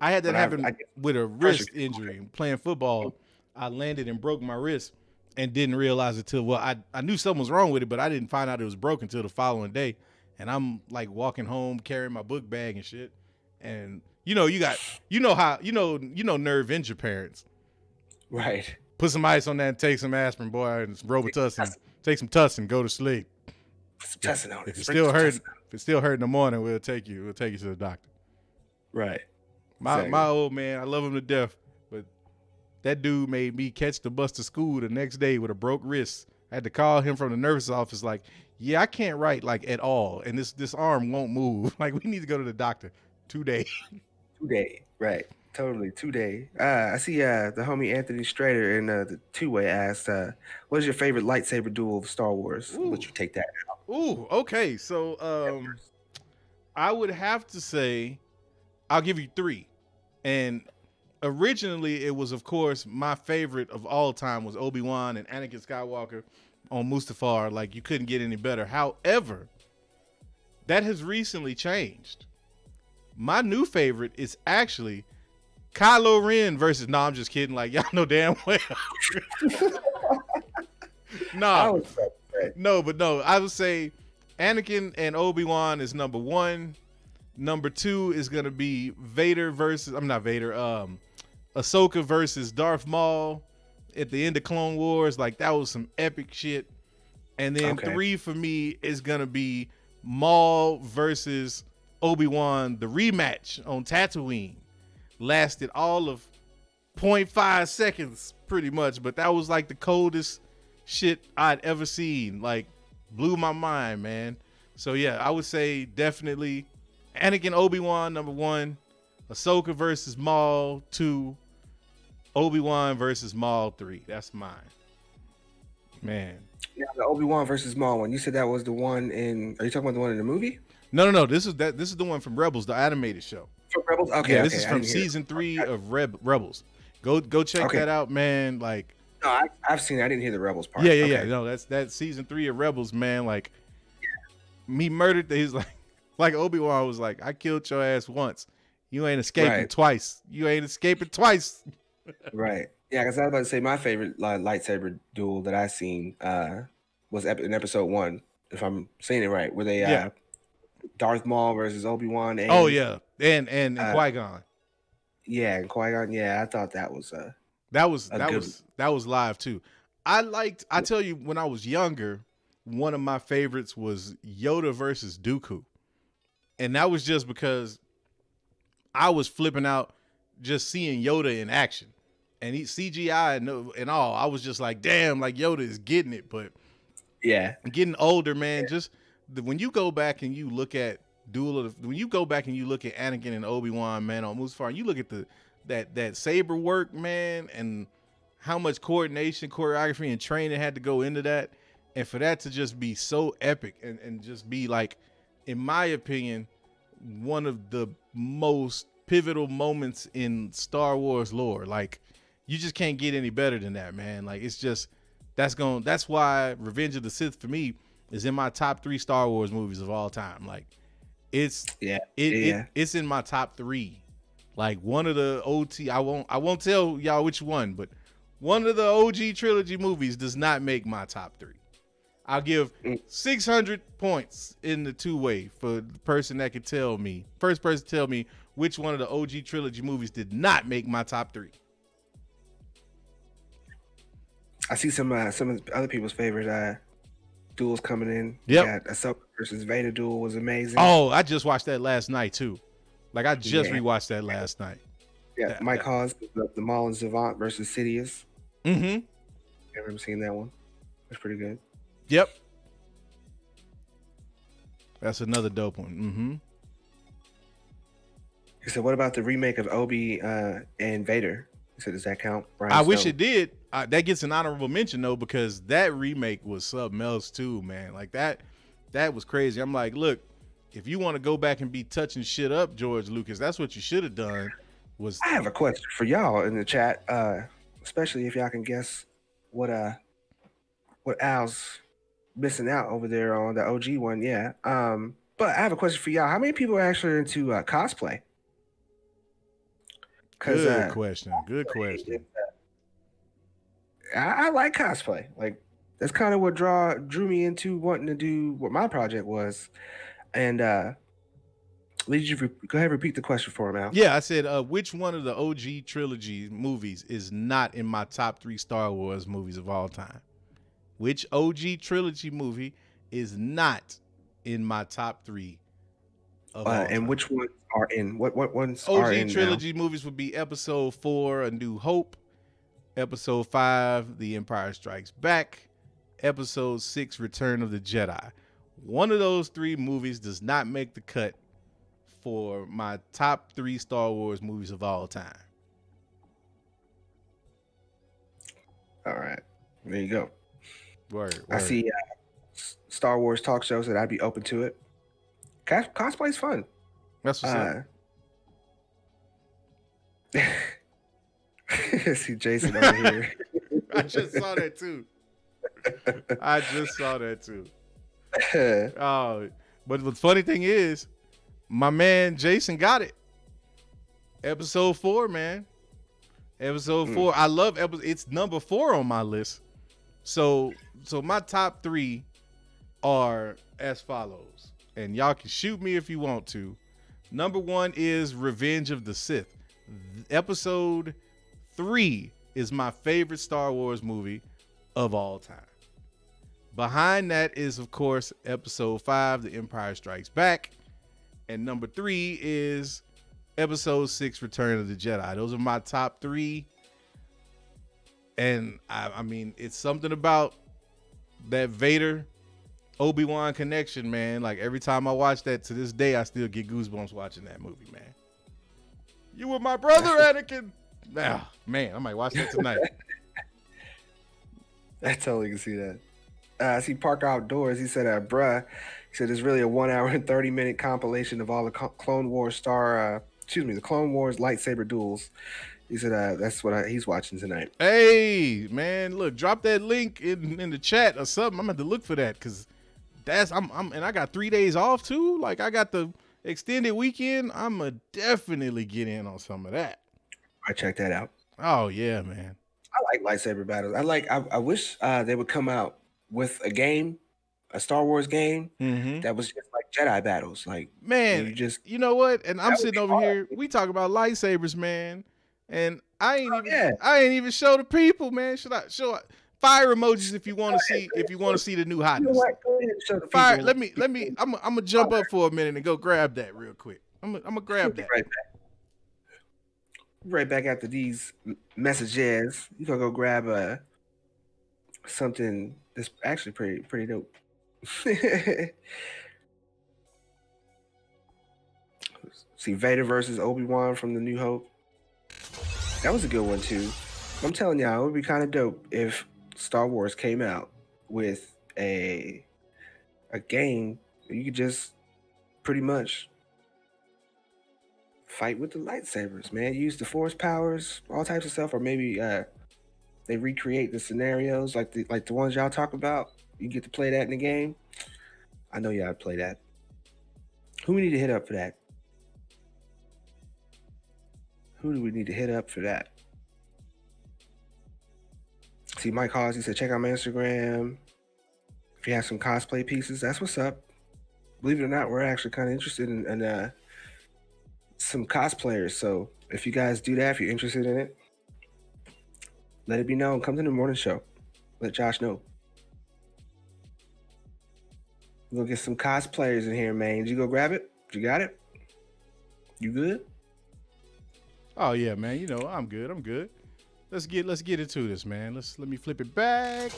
I had that happen with a wrist injury playing football. I landed and broke my wrist and didn't realize it till I knew something was wrong with it, but I didn't find out it was broken until the following day. And I'm like walking home carrying my book bag and shit. And you know nerve injured parents. Right. Put some ice on that and take some aspirin, boy, and Robitussin. Take some Tussin, go to sleep. Tussin on it. If it's still hurting in the morning, we'll take you to the doctor. Right. My old man, I love him to death, but that dude made me catch the bus to school the next day with a broke wrist. I had to call him from the nurse's office like, yeah, I can't write like at all, and this arm won't move. Like, we need to go to the doctor today. Today, right. Totally, today. I see the homie Anthony Strader in the two-way asked, what is your favorite lightsaber duel of Star Wars? Ooh. Let you take that out. Ooh, okay. So I would have to say I'll give you three. And originally it was, of course, my favorite of all time was Obi-Wan and Anakin Skywalker on Mustafar. Like, you couldn't get any better. However, that has recently changed. My new favorite is actually Kylo Ren versus, no, I'm just kidding. Like, y'all know damn well. Nah. No, but no, I would say Anakin and Obi-Wan is number 1. Number 2 is gonna be Ahsoka versus Darth Maul at the end of Clone Wars. Like, that was some epic shit. And then 3 for me is gonna be Maul versus Obi-Wan, the rematch on Tatooine. Lasted all of 0.5 seconds pretty much, but that was like the coldest shit I'd ever seen. Like, blew my mind, man. So yeah, I would say definitely Anakin, Obi-Wan, number 1, Ahsoka versus Maul, 2, Obi-Wan versus Maul, 3. That's mine. Man. Yeah, the Obi-Wan versus Maul one. You said that was the one in. Are you talking about the one in the movie? No. This is the one from Rebels, the animated show. From Rebels? Okay. Yeah, this is from season 3 of Rebels. Go check that out, man. Like, no, I've seen it. I didn't hear the Rebels part. Yeah. No, that's season 3 of Rebels, man. Like, me murdered. He's like Obi-Wan was like, I killed your ass once. You ain't escaping twice. You ain't escaping twice. Right. Yeah, because I was about to say my favorite lightsaber duel that I seen was in episode 1, if I'm saying it right, where they Darth Maul versus Obi-Wan. And, and Qui-Gon. Yeah, and Qui-Gon. Yeah, I thought that was that was live too. I tell you, when I was younger, one of my favorites was Yoda versus Dooku. And that was just because I was flipping out just seeing Yoda in action. And CGI and all, I was just like, damn, like Yoda is getting it. But yeah, getting older, man, just when you go back and you look at when you go back and you look at Anakin and Obi-Wan, man, on Mustafar, and you look at that saber work, man, and how much coordination, choreography, and training had to go into that. And for that to just be so epic and just be like, in my opinion, one of the most pivotal moments in Star Wars lore. Like, you just can't get any better than that, man. Like, it's just, that's why Revenge of the Sith for me is in my top 3 Star Wars movies of all time. Like, it's in my top 3. Like, one of the I won't tell y'all which one, but one of the OG trilogy movies does not make my top 3. I'll give 600 points in the 2-way for the person that could tell me, first person to tell me which one of the OG trilogy movies did not make my top 3. I see some of other people's favorite duels coming in. Yep. Ahsoka versus Vader duel was amazing. Oh, I just watched that last night too. Like, I just rewatched that last night. Yeah, Mike Hawes, the Maul and Savant versus Sidious. Mm-hmm. I remember seeing that one. That's pretty good. Yep. That's another dope one. Mm-hmm. So what about the remake of Obi and Vader? So does that count? I wish it did. That gets an honorable mention though, because that remake was something else too, man. Like, that was crazy. I'm like, look, if you want to go back and be touching shit up, George Lucas, that's what you should have done. I have a question for y'all in the chat, especially if y'all can guess what Al's missing out over there on the OG one. Yeah. But I have a question for y'all. How many people are actually into cosplay? Good question. I like cosplay. Like, that's kind of what drew me into wanting to do what my project was. And go ahead and repeat the question for him, Al. Yeah, I said, which one of the OG trilogy movies is not in my top 3 Star Wars movies of all time? Which OG trilogy movie is not in my top 3 of all time? And which ones are in? What ones OG are in trilogy now? movies would be Episode 4, A New Hope, Episode 5, The Empire Strikes Back, Episode 6, Return of the Jedi. One of those 3 movies does not make the cut for my top 3 Star Wars movies of all time. All right. There you go. Word. I see Star Wars talk shows that I'd be open to it. Cosplay's fun. That's what's up. See Jason over here. I just saw that too. Oh, but the funny thing is, my man Jason got it. Episode 4, man. Episode 4. I love episode. It's number 4 on my list. So my top 3 are as follows, and y'all can shoot me if you want to. Number 1 is Revenge of the Sith. Episode 3 is my favorite Star Wars movie of all time. Behind that is, of course, Episode 5, The Empire Strikes Back. And number 3 is Episode 6, Return of the Jedi. Those are my top 3. And I mean, it's something about that Vader Obi-Wan connection, man. Like every time I watch that to this day, I still get goosebumps watching that movie, man. You were my brother, Anakin. Ah, man, I might watch that tonight. I totally can see that. I see Parker Outdoors. He said, bruh, he said it's really a 1 hour and 30-minute compilation of all the Clone Wars the Clone Wars lightsaber duels. He said that's what he's watching tonight. Hey, man, look, drop that link in the chat or something. I'm going to have to look for that because and I got 3 days off too. Like I got the extended weekend. I'm going to definitely get in on some of that. I check that out. Oh, yeah, man. I like lightsaber battles. I wish they would come out with a game, a Star Wars game that was just like Jedi battles. Like, man, you know what? And I'm sitting over here. We talk about lightsabers, man. And I ain't even show the people, man. Should I show fire emojis if you want to see the new hotness? You know what? Go ahead and show the fire. People. Let me. I'm gonna jump up for a minute and go grab that real quick. I'm gonna grab that. Right back after these messages. You gonna go grab something that's actually pretty dope. See Vader versus Obi-Wan from The New Hope. That was a good one too. I'm telling y'all, it would be kind of dope if Star Wars came out with a game where you could just pretty much fight with the lightsabers, man. Use the Force powers, all types of stuff, or maybe they recreate the scenarios like the ones y'all talk about. You get to play that in the game. I know y'all play that. Who we need to hit up for that? Who do we need to hit up for that? See, Mike Hawes, he said, check out my Instagram. If you have some cosplay pieces, that's what's up. Believe it or not, we're actually kind of interested in some cosplayers. So if you guys do that, if you're interested in it, let it be known. Come to the morning show. Let Josh know. We're going to get some cosplayers in here, man. Did you go grab it? You got it? You good? Oh yeah, man. You know, I'm good. Let's get into this, man. Let me flip it back.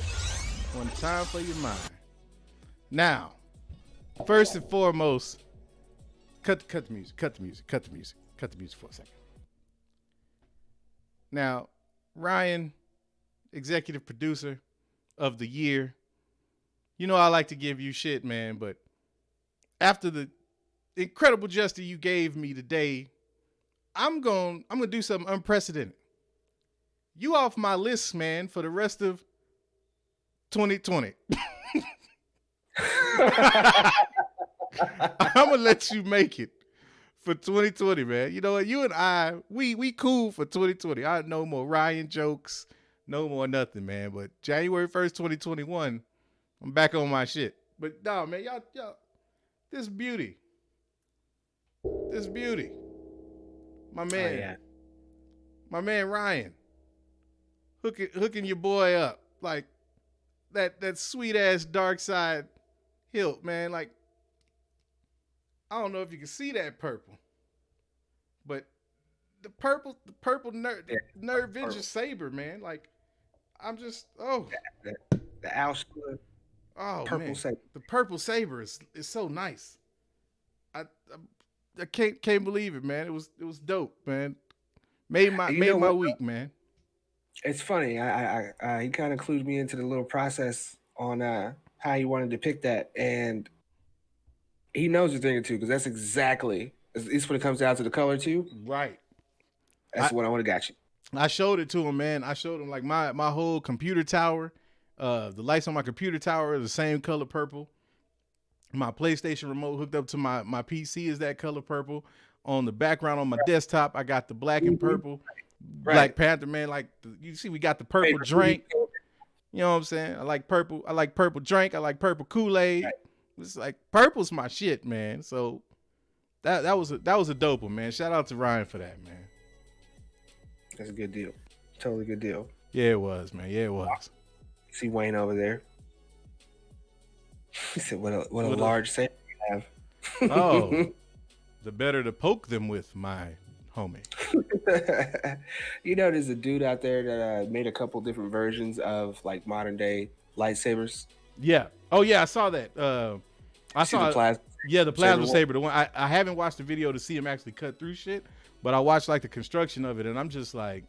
One time for your mind. Now, first and foremost, cut the music for a second. Now, Ryan, executive producer of the year. You know I like to give you shit, man, but after the incredible gesture you gave me today, I'm gonna do something unprecedented. You off my list, man, for the rest of 2020. I'm gonna let you make it for 2020, man. You know what? You and I, we cool for 2020. I no more Ryan jokes, no more nothing, man. But January 1st, 2021, I'm back on my shit. But no, man, y'all, this beauty. My man, oh, yeah. My man Ryan, hooking your boy up like that sweet ass dark side hilt, man. Like, I don't know if you can see that purple, but the purple nerve vengeance saber, man. Like, I'm just the Alshula. Oh purple man, saber. The purple saber is so nice. I can't believe it, man. It was dope, man. Made my week, man. It's funny. I he kind of clued me into the little process on how he wanted to pick that, and he knows a thing or two because that's exactly. At least when it comes down to the color too. Right. That's what I would have got you. I showed it to him, man. I showed him like my whole computer tower. The lights on my computer tower are the same color purple. My PlayStation remote hooked up to my PC is that color purple. On the background on my desktop, I got the black and purple Black Panther, man. Like you see, we got the purple drink. You know what I'm saying? I like purple. I like purple drink. I like purple Kool-Aid. Right. It's like purple's my shit, man. So that was a dope one, man. Shout out to Ryan for that, man. That's a good deal. Totally good deal. Yeah, it was, man. Yeah, it was. See Wayne over there. He said, "What a large saber you have." Oh, the better to poke them with, my homie. You know, there's a dude out there that made a couple different versions of like modern day lightsabers. Yeah. Oh yeah, I saw that. I saw the plasma. Yeah, the plasma saber. The one I haven't watched the video to see him actually cut through shit, but I watched like the construction of it, and I'm just like,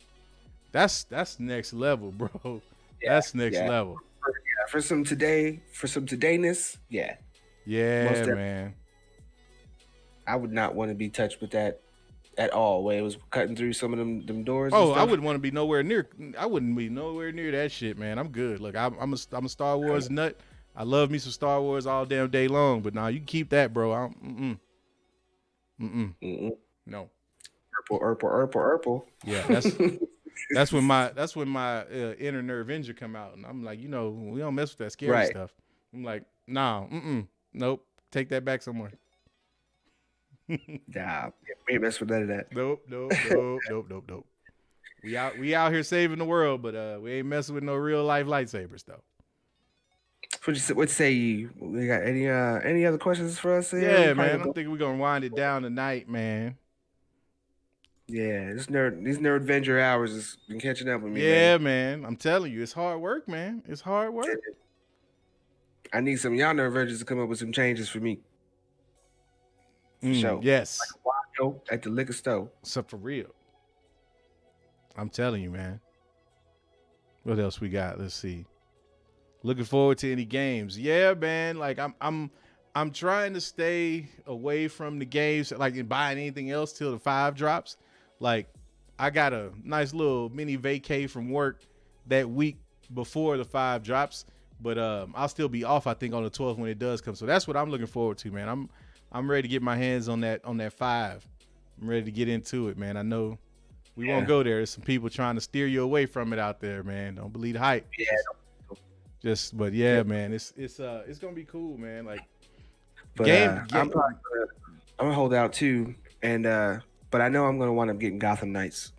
that's next level, bro. Yeah, that's next level. For some todayness, yeah. Yeah, man. I would not want to be touched with that at all. Way it was cutting through some of them doors. Oh, I wouldn't want to be nowhere near. I wouldn't be nowhere near that shit, man. I'm good. Look, I'm a Star Wars nut. I love me some Star Wars all damn day long. But now you keep that, bro. No. Purple. Yeah, that's when my inner nerve injury come out, and I'm like, we don't mess with that scary stuff. I'm like, nah, nope, take that back somewhere. Nah, we ain't mess with none of that. Nope. We out here saving the world, but we ain't messing with no real life lightsabers though. What say you? We got any other questions for us? Yeah, man. I'm thinking we're gonna wind it down tonight, man. Yeah, these nerd Avenger hours has been catching up with me. Yeah, man. I'm telling you, it's hard work, man. It's hard work. I need some of y'all nerd Avengers to come up with some changes for me. For sure. Yes. Like a at the liquor store. So for real. I'm telling you, man. What else we got? Let's see. Looking forward to any games. Yeah, man. Like I'm trying to stay away from the games, like buying anything else till the 5 drops. Like I got a nice little mini vacay from work that week before the 5 drops, but I'll still be off, I think, on the 12th when it does come. So that's what I'm looking forward to, man. I'm ready to get my hands on that 5. I'm ready to get into it, man. I know we won't go there. There's some people trying to steer you away from it out there, man. Don't believe the hype. Yeah. But yeah, man, it's gonna be cool, man. Like, but I'm gonna hold out too, and but I know I'm gonna wind up getting Gotham Knights.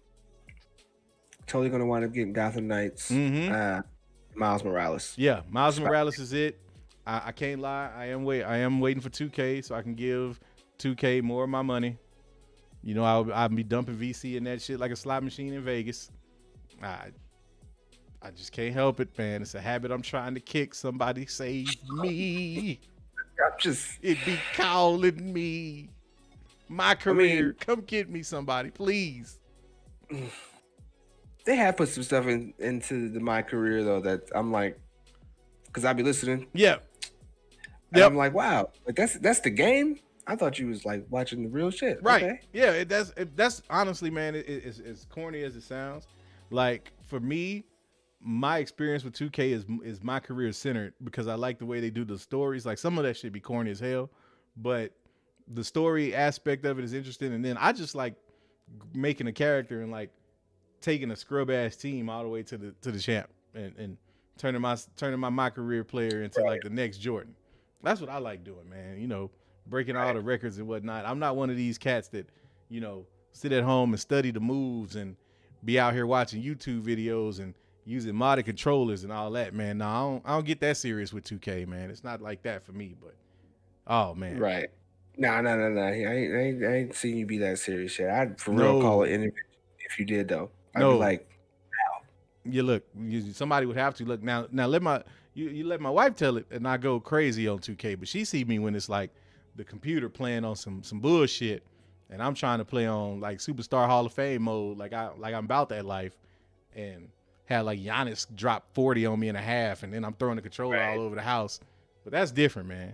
Totally gonna wind up getting Gotham Knights. Miles Morales. Yeah, Miles Morales is it. I can't lie. I am waiting for 2K so I can give 2K more of my money. I'll be dumping VC in that shit like a slot machine in Vegas. I just can't help it, man. It's a habit I'm trying to kick. Somebody save me. It be calling me. My career. Come get me, somebody, please. They have put some stuff into my career though that I'm like, because I be listening. Yeah. And I'm like, wow, like that's the game. I thought you was like watching the real shit. Right. Okay. Yeah. That's honestly, man. It's as corny as it sounds. Like for me, my experience with 2K is my career centered because I like the way they do the stories. Like some of that shit be corny as hell, but the story aspect of it is interesting. And then I just like making a character and like taking a scrub ass team all the way to the champ and turning my career player into like the next Jordan. That's what I like doing, man. Breaking all the records and whatnot. I'm not one of these cats that, sit at home and study the moves and be out here watching YouTube videos and using modded controllers and all that, man. No, I don't get that serious with 2K, man. It's not like that for me, but oh man. Right. No. I ain't seen you be that serious yet. I'd for real call it intervention if you did though. I'd be like, wow. You look, somebody would have to look now let my wife tell it and I go crazy on 2K, but she see me when it's like the computer playing on some bullshit and I'm trying to play on like Superstar Hall of Fame mode, like I'm about that life, and had like Giannis drop 40 on me in a half, and then I'm throwing the controller all over the house. But that's different, man.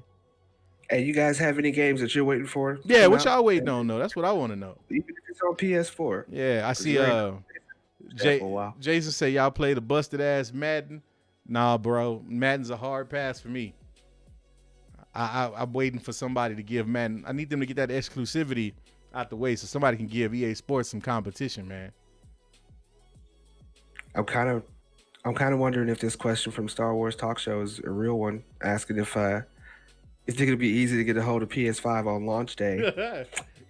Hey, you guys have any games that you're waiting for? Yeah, what y'all waiting on though? That's what I want to know. Even if it's on PS4. Yeah, I see Jason say y'all play the busted ass Madden. Nah, bro. Madden's a hard pass for me. I'm waiting for somebody to give Madden. I need them to get that exclusivity out the way so somebody can give EA Sports some competition, man. I'm kind I'm kind of wondering if this question from Star Wars Talk Show is a real one, asking if it's going to be easy to get a hold of PS5 on launch day.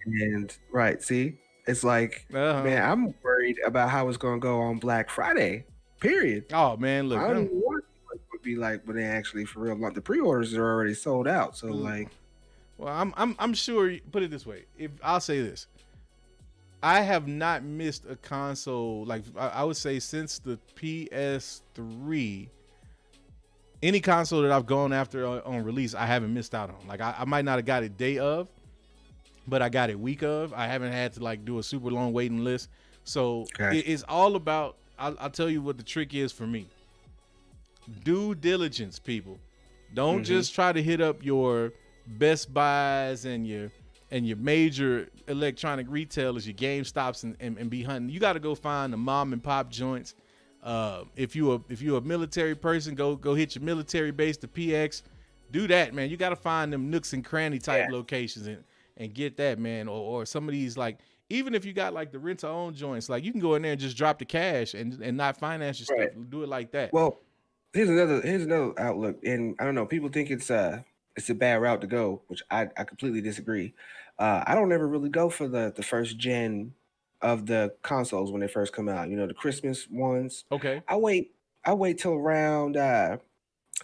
And right, see, it's like, man, I'm worried about how it's going to go on Black Friday. Period. Oh man, look, I don't know what it would be like when they actually for real. Like the pre-orders are already sold out. So like, well, I'm sure. Put it this way, if I'll say this, I have not missed a console like I would say since the PS3. Any console that I've gone after on release, I haven't missed out on. Like I might not have got it day of, but I got it week of. I haven't had to like do a super long waiting list. So it's all about. I'll tell you what the trick is for me. Due diligence, people. Don't just try to hit up your Best Buys and your major electronic retailers, your GameStops, and be hunting. You got to go find the mom and pop joints. If you're a military person, go hit your military base, the PX. Do that, man. You got to find them nooks and cranny type locations and get that, man. Or some of these, like, even if you got like the rent to own joints, like you can go in there and just drop the cash and not finance your stuff. Do it like that. Well, here's another outlook, and I don't know. People think it's a bad route to go, which I completely disagree. I don't ever really go for the first gen of the consoles when they first come out. You know, the Christmas ones. Okay. I wait till around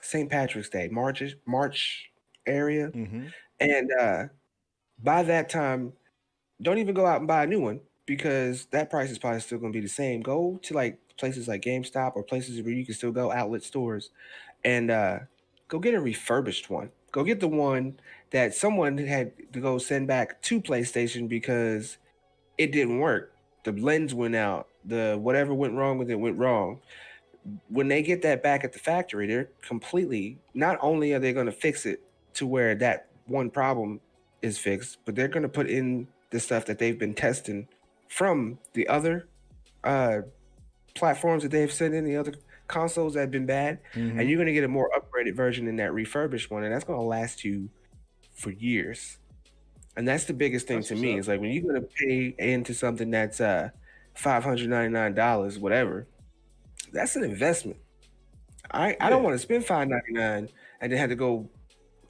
St. Patrick's Day, March area, and by that time, don't even go out and buy a new one because that price is probably still going to be the same. Go to like places like GameStop or places where you can still go, outlet stores, and go get a refurbished one. Go get the one that someone had to go send back to PlayStation because it didn't work. The lens went out. The whatever went wrong with it went wrong. When they get that back at the factory, they're completely, not only are they going to fix it to where that one problem is fixed, but they're going to put in the stuff that they've been testing from the other platforms that they've sent in, the other consoles that have been bad, and you're going to get a more upgraded version in that refurbished one, and that's going to last you for years. And that's the biggest thing to me. Is like when you're going to pay into something that's $599, whatever, that's an investment. I don't want to spend $599 and then have to go,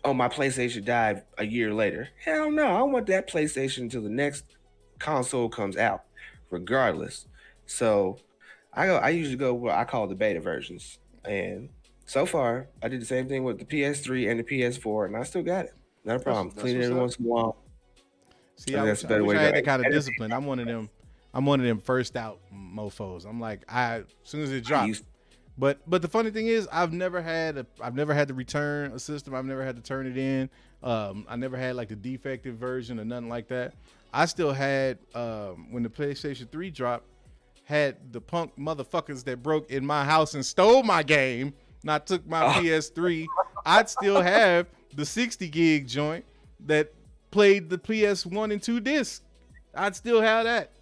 oh, my PlayStation died a year later. Hell no, I want that PlayStation until the next console comes out, regardless. So I usually go what I call the beta versions. And so far, I did the same thing with the PS3 and the PS4, and I still got it. Not a problem. Clean it every once in a while. See, I wish I had that kind of discipline. I'm one of them first out mofos. I'm like, as soon as it drops. But the funny thing is, I've never had to return a system. I've never had to turn it in. I never had like the defective version or nothing like that. I still had when the PlayStation 3 dropped, had the punk motherfuckers that broke in my house and stole my game. Not took my PS3. I'd still have the 60 gig joint that played the PS1 and 2 discs. I'd still have that.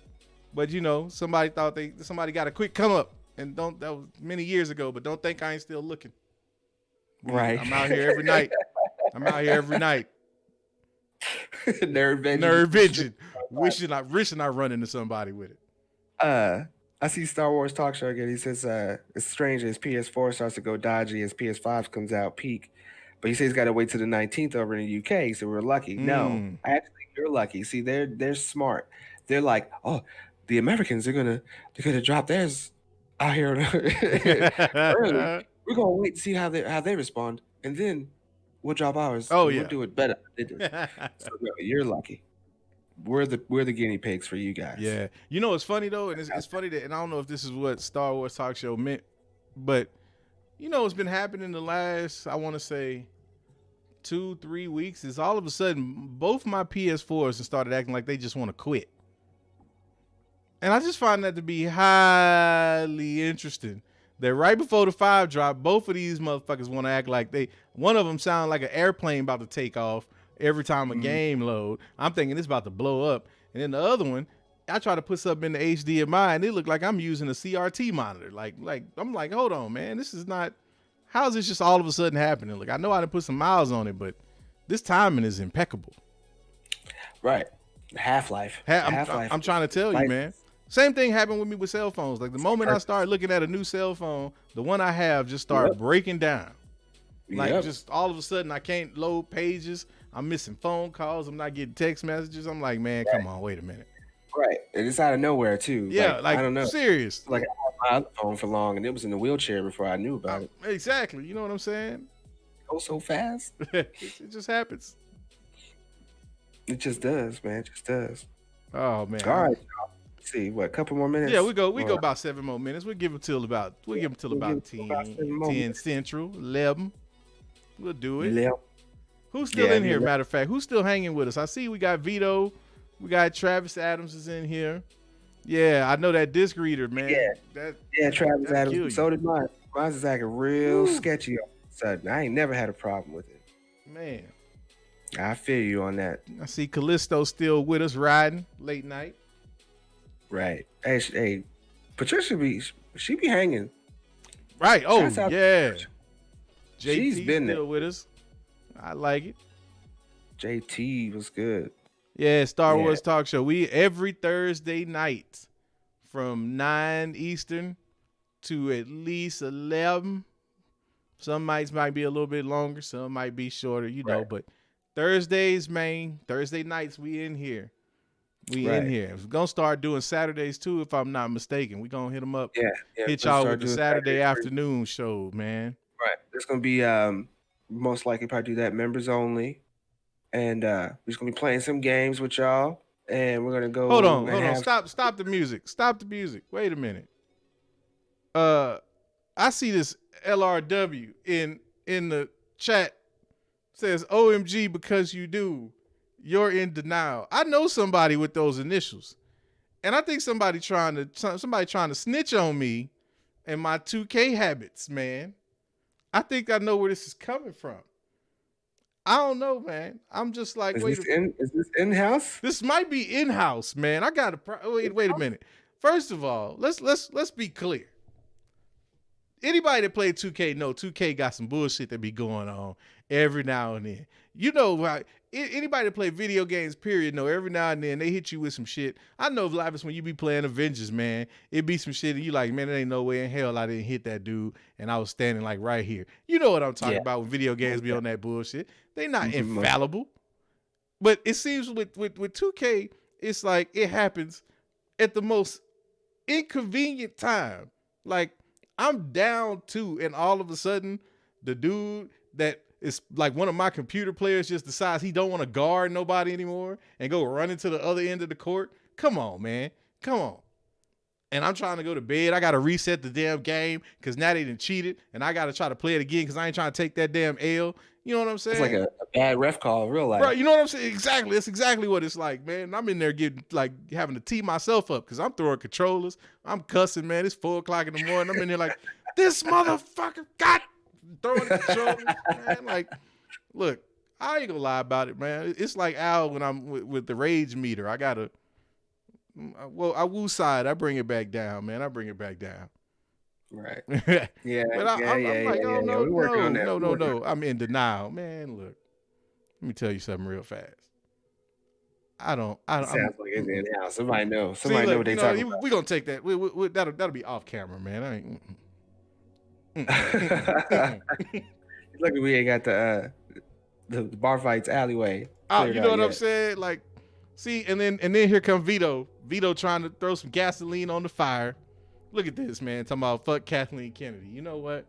But you know, somebody got a quick come up. And that was many years ago, but don't think I ain't still looking. Right. I'm out here every night. Nerve vengeance. Wishing I run into somebody with it. I see Star Wars Talk Show again. He says it's strange as PS4 starts to go dodgy as PS5 comes out peak. But he says he's got to wait till the 19th over in the UK. So we're lucky. No, actually, you're lucky. See, they're smart. They're like, oh, the Americans they're gonna drop theirs out here early. We're gonna wait to see how they respond, and then we'll drop ours. Oh yeah, we'll do it better. So no, you're lucky. We're the guinea pigs for you guys. Yeah, you know it's funny though, and it's funny that, and I don't know if this is what Star Wars Talk Show meant, but you know it's been happening the last, I want to say, 2-3 weeks. Is all of a sudden both my PS4s have started acting like they just want to quit. And I just find that to be highly interesting. That right before the 5 drop, both of these motherfuckers want to act like one of them sound like an airplane about to take off every time a game load. I'm thinking it's about to blow up. And then the other one, I try to put something in the HDMI and it look like I'm using a CRT monitor. Like I'm like, hold on, man, this is not, how's this just all of a sudden happening? Like I know I done put some miles on it, but this timing is impeccable. Right. Half-Life. I'm trying to tell you, man. Same thing happened with me with cell phones. Like the moment I started looking at a new cell phone, the one I have just started breaking down. Like just all of a sudden I can't load pages. I'm missing phone calls. I'm not getting text messages. I'm like, man, come on, wait a minute. Right. And it's out of nowhere too. Yeah, like I don't know. Serious. Like I had my phone for long and it was in the wheelchair before I knew about it. Exactly. You know what I'm saying? Go so fast. It just happens. It just does, man. It just does. Oh man. All right. Let's see, what, a couple more minutes? Yeah, we go about 7 more minutes. We'll give them till about 10 Central, 11. We'll do it. 11. Who's still in here? Matter of fact, who's still hanging with us? I see we got Vito, we got Travis Adams is in here. Yeah, I know that disc reader, man. Yeah, Travis Adams. So did mine. Mine's is acting real sketchy all of a sudden. I ain't never had a problem with it. Man. I feel you on that. I see Callisto still with us riding late night. Right. Hey, Patricia she be hanging. Right. Oh, yeah. She's been still there with us. I like it. JT was good. Yeah, Star Wars Talk Show. We every Thursday night from 9 Eastern to at least 11. Some nights might be a little bit longer, some might be shorter, you know, but Thursday nights we in here. In here. We're going to start doing Saturdays too, if I'm not mistaken. We're going to hit them up. Yeah. Hit y'all with the Saturday afternoon show, man. Right. It's going to be most likely probably do that members only. And we're just going to be playing some games with y'all. And we're going to go. Hold on. Stop the music. Stop the music. Wait a minute. I see this LRW in the chat. Says OMG because you do. You're in denial. I know somebody with those initials, and I think somebody trying to snitch on me and my 2K habits, man. I think I know where this is coming from. I don't know, man. I'm just like, is this in-house? This might be in-house, man. I got to wait a minute. First of all, let's be clear. Anybody that played 2K know 2K got some bullshit that be going on every now and then. You know, anybody that play video games, period, know every now and then they hit you with some shit. I know, Lavis, when you be playing Avengers, man, it be some shit and you like, man, there ain't no way in hell I didn't hit that dude and I was standing like right here. You know what I'm talking about when video games be on that bullshit. They not infallible. But it seems with 2K, it's like it happens at the most inconvenient time. Like, I'm down 2, and all of a sudden, the dude that is like one of my computer players just decides he don't want to guard nobody anymore and go running to the other end of the court. Come on, man. Come on. And I'm trying to go to bed. I got to reset the damn game because now they done cheated, and I got to try to play it again because I ain't trying to take that damn L. You know what I'm saying? It's like a bad ref call in real life. Right, you know what I'm saying? Exactly. That's exactly what it's like, man. I'm in there having to tee myself up because I'm throwing controllers. I'm cussing, man. It's 4 o'clock in the morning. I'm in there like, this motherfucker got throwing controllers, man. Like, look, I ain't gonna lie about it, man. It's like Al when I'm with the rage meter. I gotta, I woo side. I bring it back down, man. I bring it back down. Right. Yeah. But I'm like, oh, no. I'm in denial, man. Look, let me tell you something real fast. I don't. Sounds like it's in house. Somebody knows. Somebody know what they talking about. We're gonna take that. That'll be off camera, man. Lucky we ain't got the bar fights alleyway. Oh, you know what I'm saying? Like, see, and then here come Vito. Vito trying to throw some gasoline on the fire. Look at this, man. Talking about fuck Kathleen Kennedy. You know what?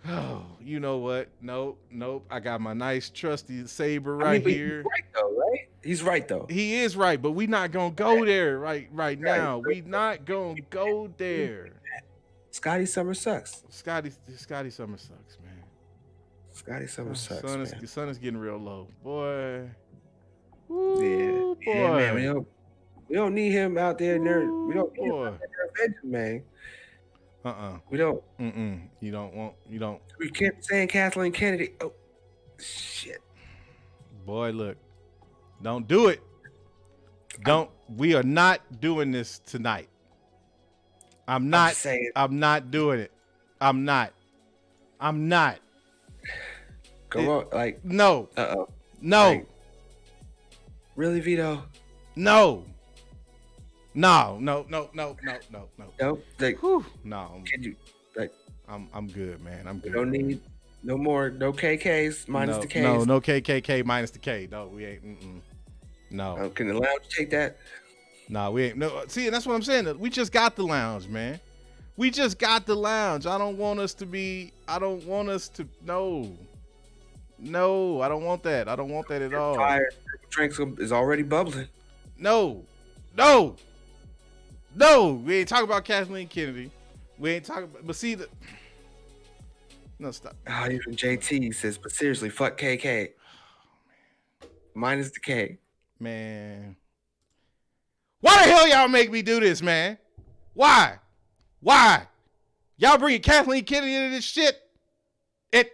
Oh, you know what? Nope. I got my nice trusty saber here. He's right though, right? He's right though. He is right, but we not gonna go there right now. We not gonna go there. Scotty Summer sucks. Scotty Summer sucks, man. Scotty Summer sucks. The sun is getting real low, boy. Ooh, boy. Yeah, man. We don't need him out there. We don't need him out there, man. We don't. You don't. We kept saying Kathleen Kennedy. Oh, shit. Boy, look. Don't do it. We are not doing this tonight. I'm not doing it. I'm not. Come on, like. No. No. Like, really, Vito? No. No. Nope. Like, No. can you? Like, I'm good, man. I'm good. Don't need no more. No KKs minus the Ks. No KKK minus the K. No, we ain't. No. Can the lounge take that? No, we ain't. No. See, and that's what I'm saying. We just got the lounge, man. We just got the lounge. I don't want us to. No, I don't want that. I don't want that at all. Fire drinks is already bubbling. No. We ain't talking about Kathleen Kennedy. We ain't talking about. But see the. No, stop. Oh, even JT says, but seriously, fuck KK. Minus the K. Man. Why the hell y'all make me do this, man? Why? Y'all bringing Kathleen Kennedy into this shit? At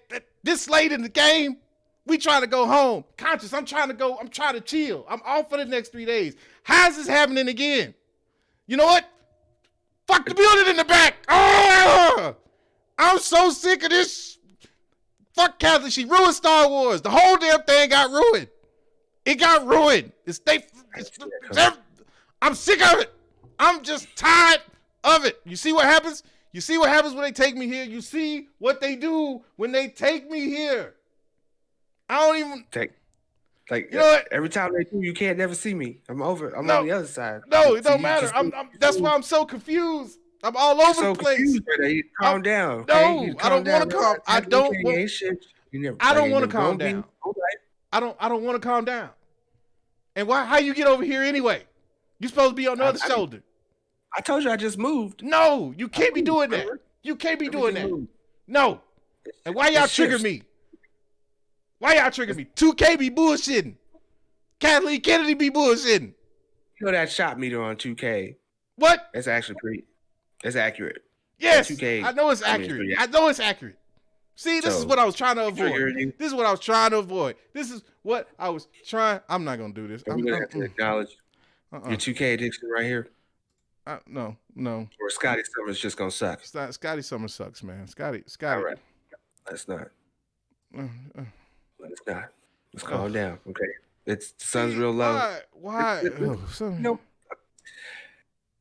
this late in the game? We trying to go home. Conscious, I'm trying to chill. I'm off for the next 3 days. How's this happening again? You know what? Fuck the building in the back. Oh, I'm so sick of this. Fuck Kathleen. She ruined Star Wars. The whole damn thing got ruined. It got ruined. I'm sick of it. I'm just tired of it. You see what happens? You see what happens when they take me here? You see what they do when they take me here? I don't even you know what? Every time they do, you can't never see me. I'm on the other side. No, it don't matter. That's why I'm so confused. I'm all over the place. Calm down. No, I don't want to calm. I don't want to calm down. I don't want to calm down. And why? How you get over here anyway? You supposed to be on the other shoulder. I told you I just moved. No, you can't be doing that. You can't be doing that. No. And why y'all trigger me? Why y'all trigger me? 2K be bullshitting. Kathleen Kennedy be bullshitting. You know that shot meter on 2K? What? That's actually it's accurate. Yes, 2K, I know it's accurate. I know it's accurate. See, this is what I was trying to avoid. This is what I was trying to avoid. This is what I was trying. I'm not going to do this. I'm going to have to acknowledge your 2K addiction right here. No. Or Scotty Summers just going to suck. Scotty Summers sucks, man. Scotty. All right. Let's not. Let's calm down. Okay. The sun's real low. Why? Man,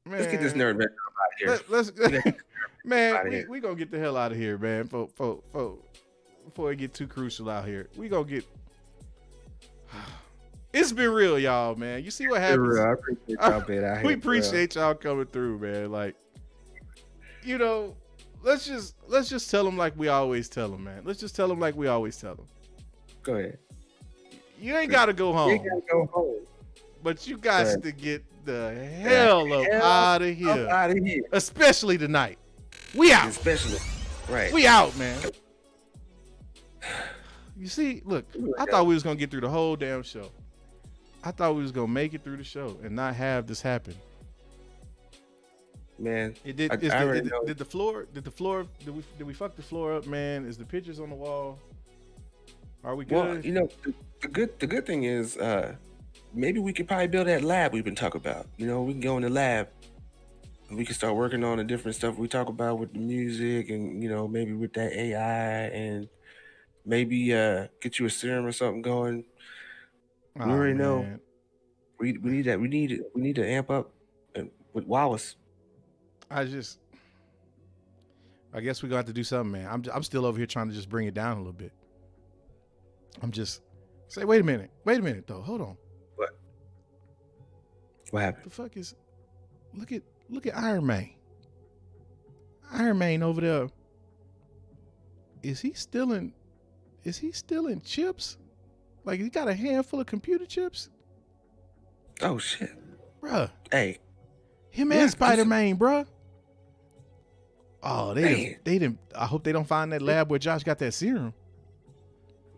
let's get this nerd out of here. Man, we gonna get the hell out of here, man. Before it get too crucial out here, we gonna get. It's been real, y'all, man. You see what happens? I appreciate y'all being out here. We appreciate y'all coming through, man. Like, you know, let's just tell them like we always tell them, man. Let's just tell them like we always tell them. Go ahead. You ain't gotta go home. You ain't gotta go home. But you got to get the hell up out of here. Especially tonight. We out. Especially. Right. We out, man. You see, look, I thought we was going to get through the whole damn show. I thought we was going to make it through the show and not have this happen. Man, did we fuck the floor up, man? Is the pictures on the wall? Are we good? Well, you know, the good thing is maybe we could probably build that lab we've been talking about. You know, we can go in the lab and we can start working on the different stuff we talk about with the music and, you know, maybe with that AI and maybe get you a serum or something going. We already know. We need that. We need to amp up with Wallace. I guess we're gonna have to do something, man. I'm still over here trying to just bring it down a little bit. I'm just say, wait a minute though. Hold on. What happened? The fuck is? Look at Iron Man. Iron Man over there. Is he stealing chips? Like he got a handful of computer chips? Oh shit, bruh. Hey, him and Spider-Man, bruh. Oh, they didn't. I hope they don't find that lab where Josh got that serum.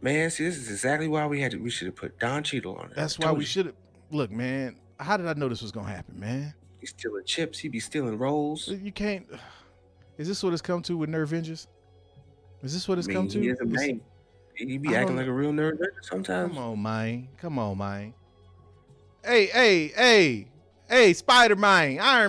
Man, see, this is exactly why we should have put Don Cheadle on it. That's why we should have. Look, man. How did I know this was gonna happen, man? He's stealing chips. He be stealing rolls. You can't. Is this what it's come to with Nervengers? Is this what it's come to? He is a man. He be acting like a real nerd sometimes. Come on, man. Hey, Spider-Man, Iron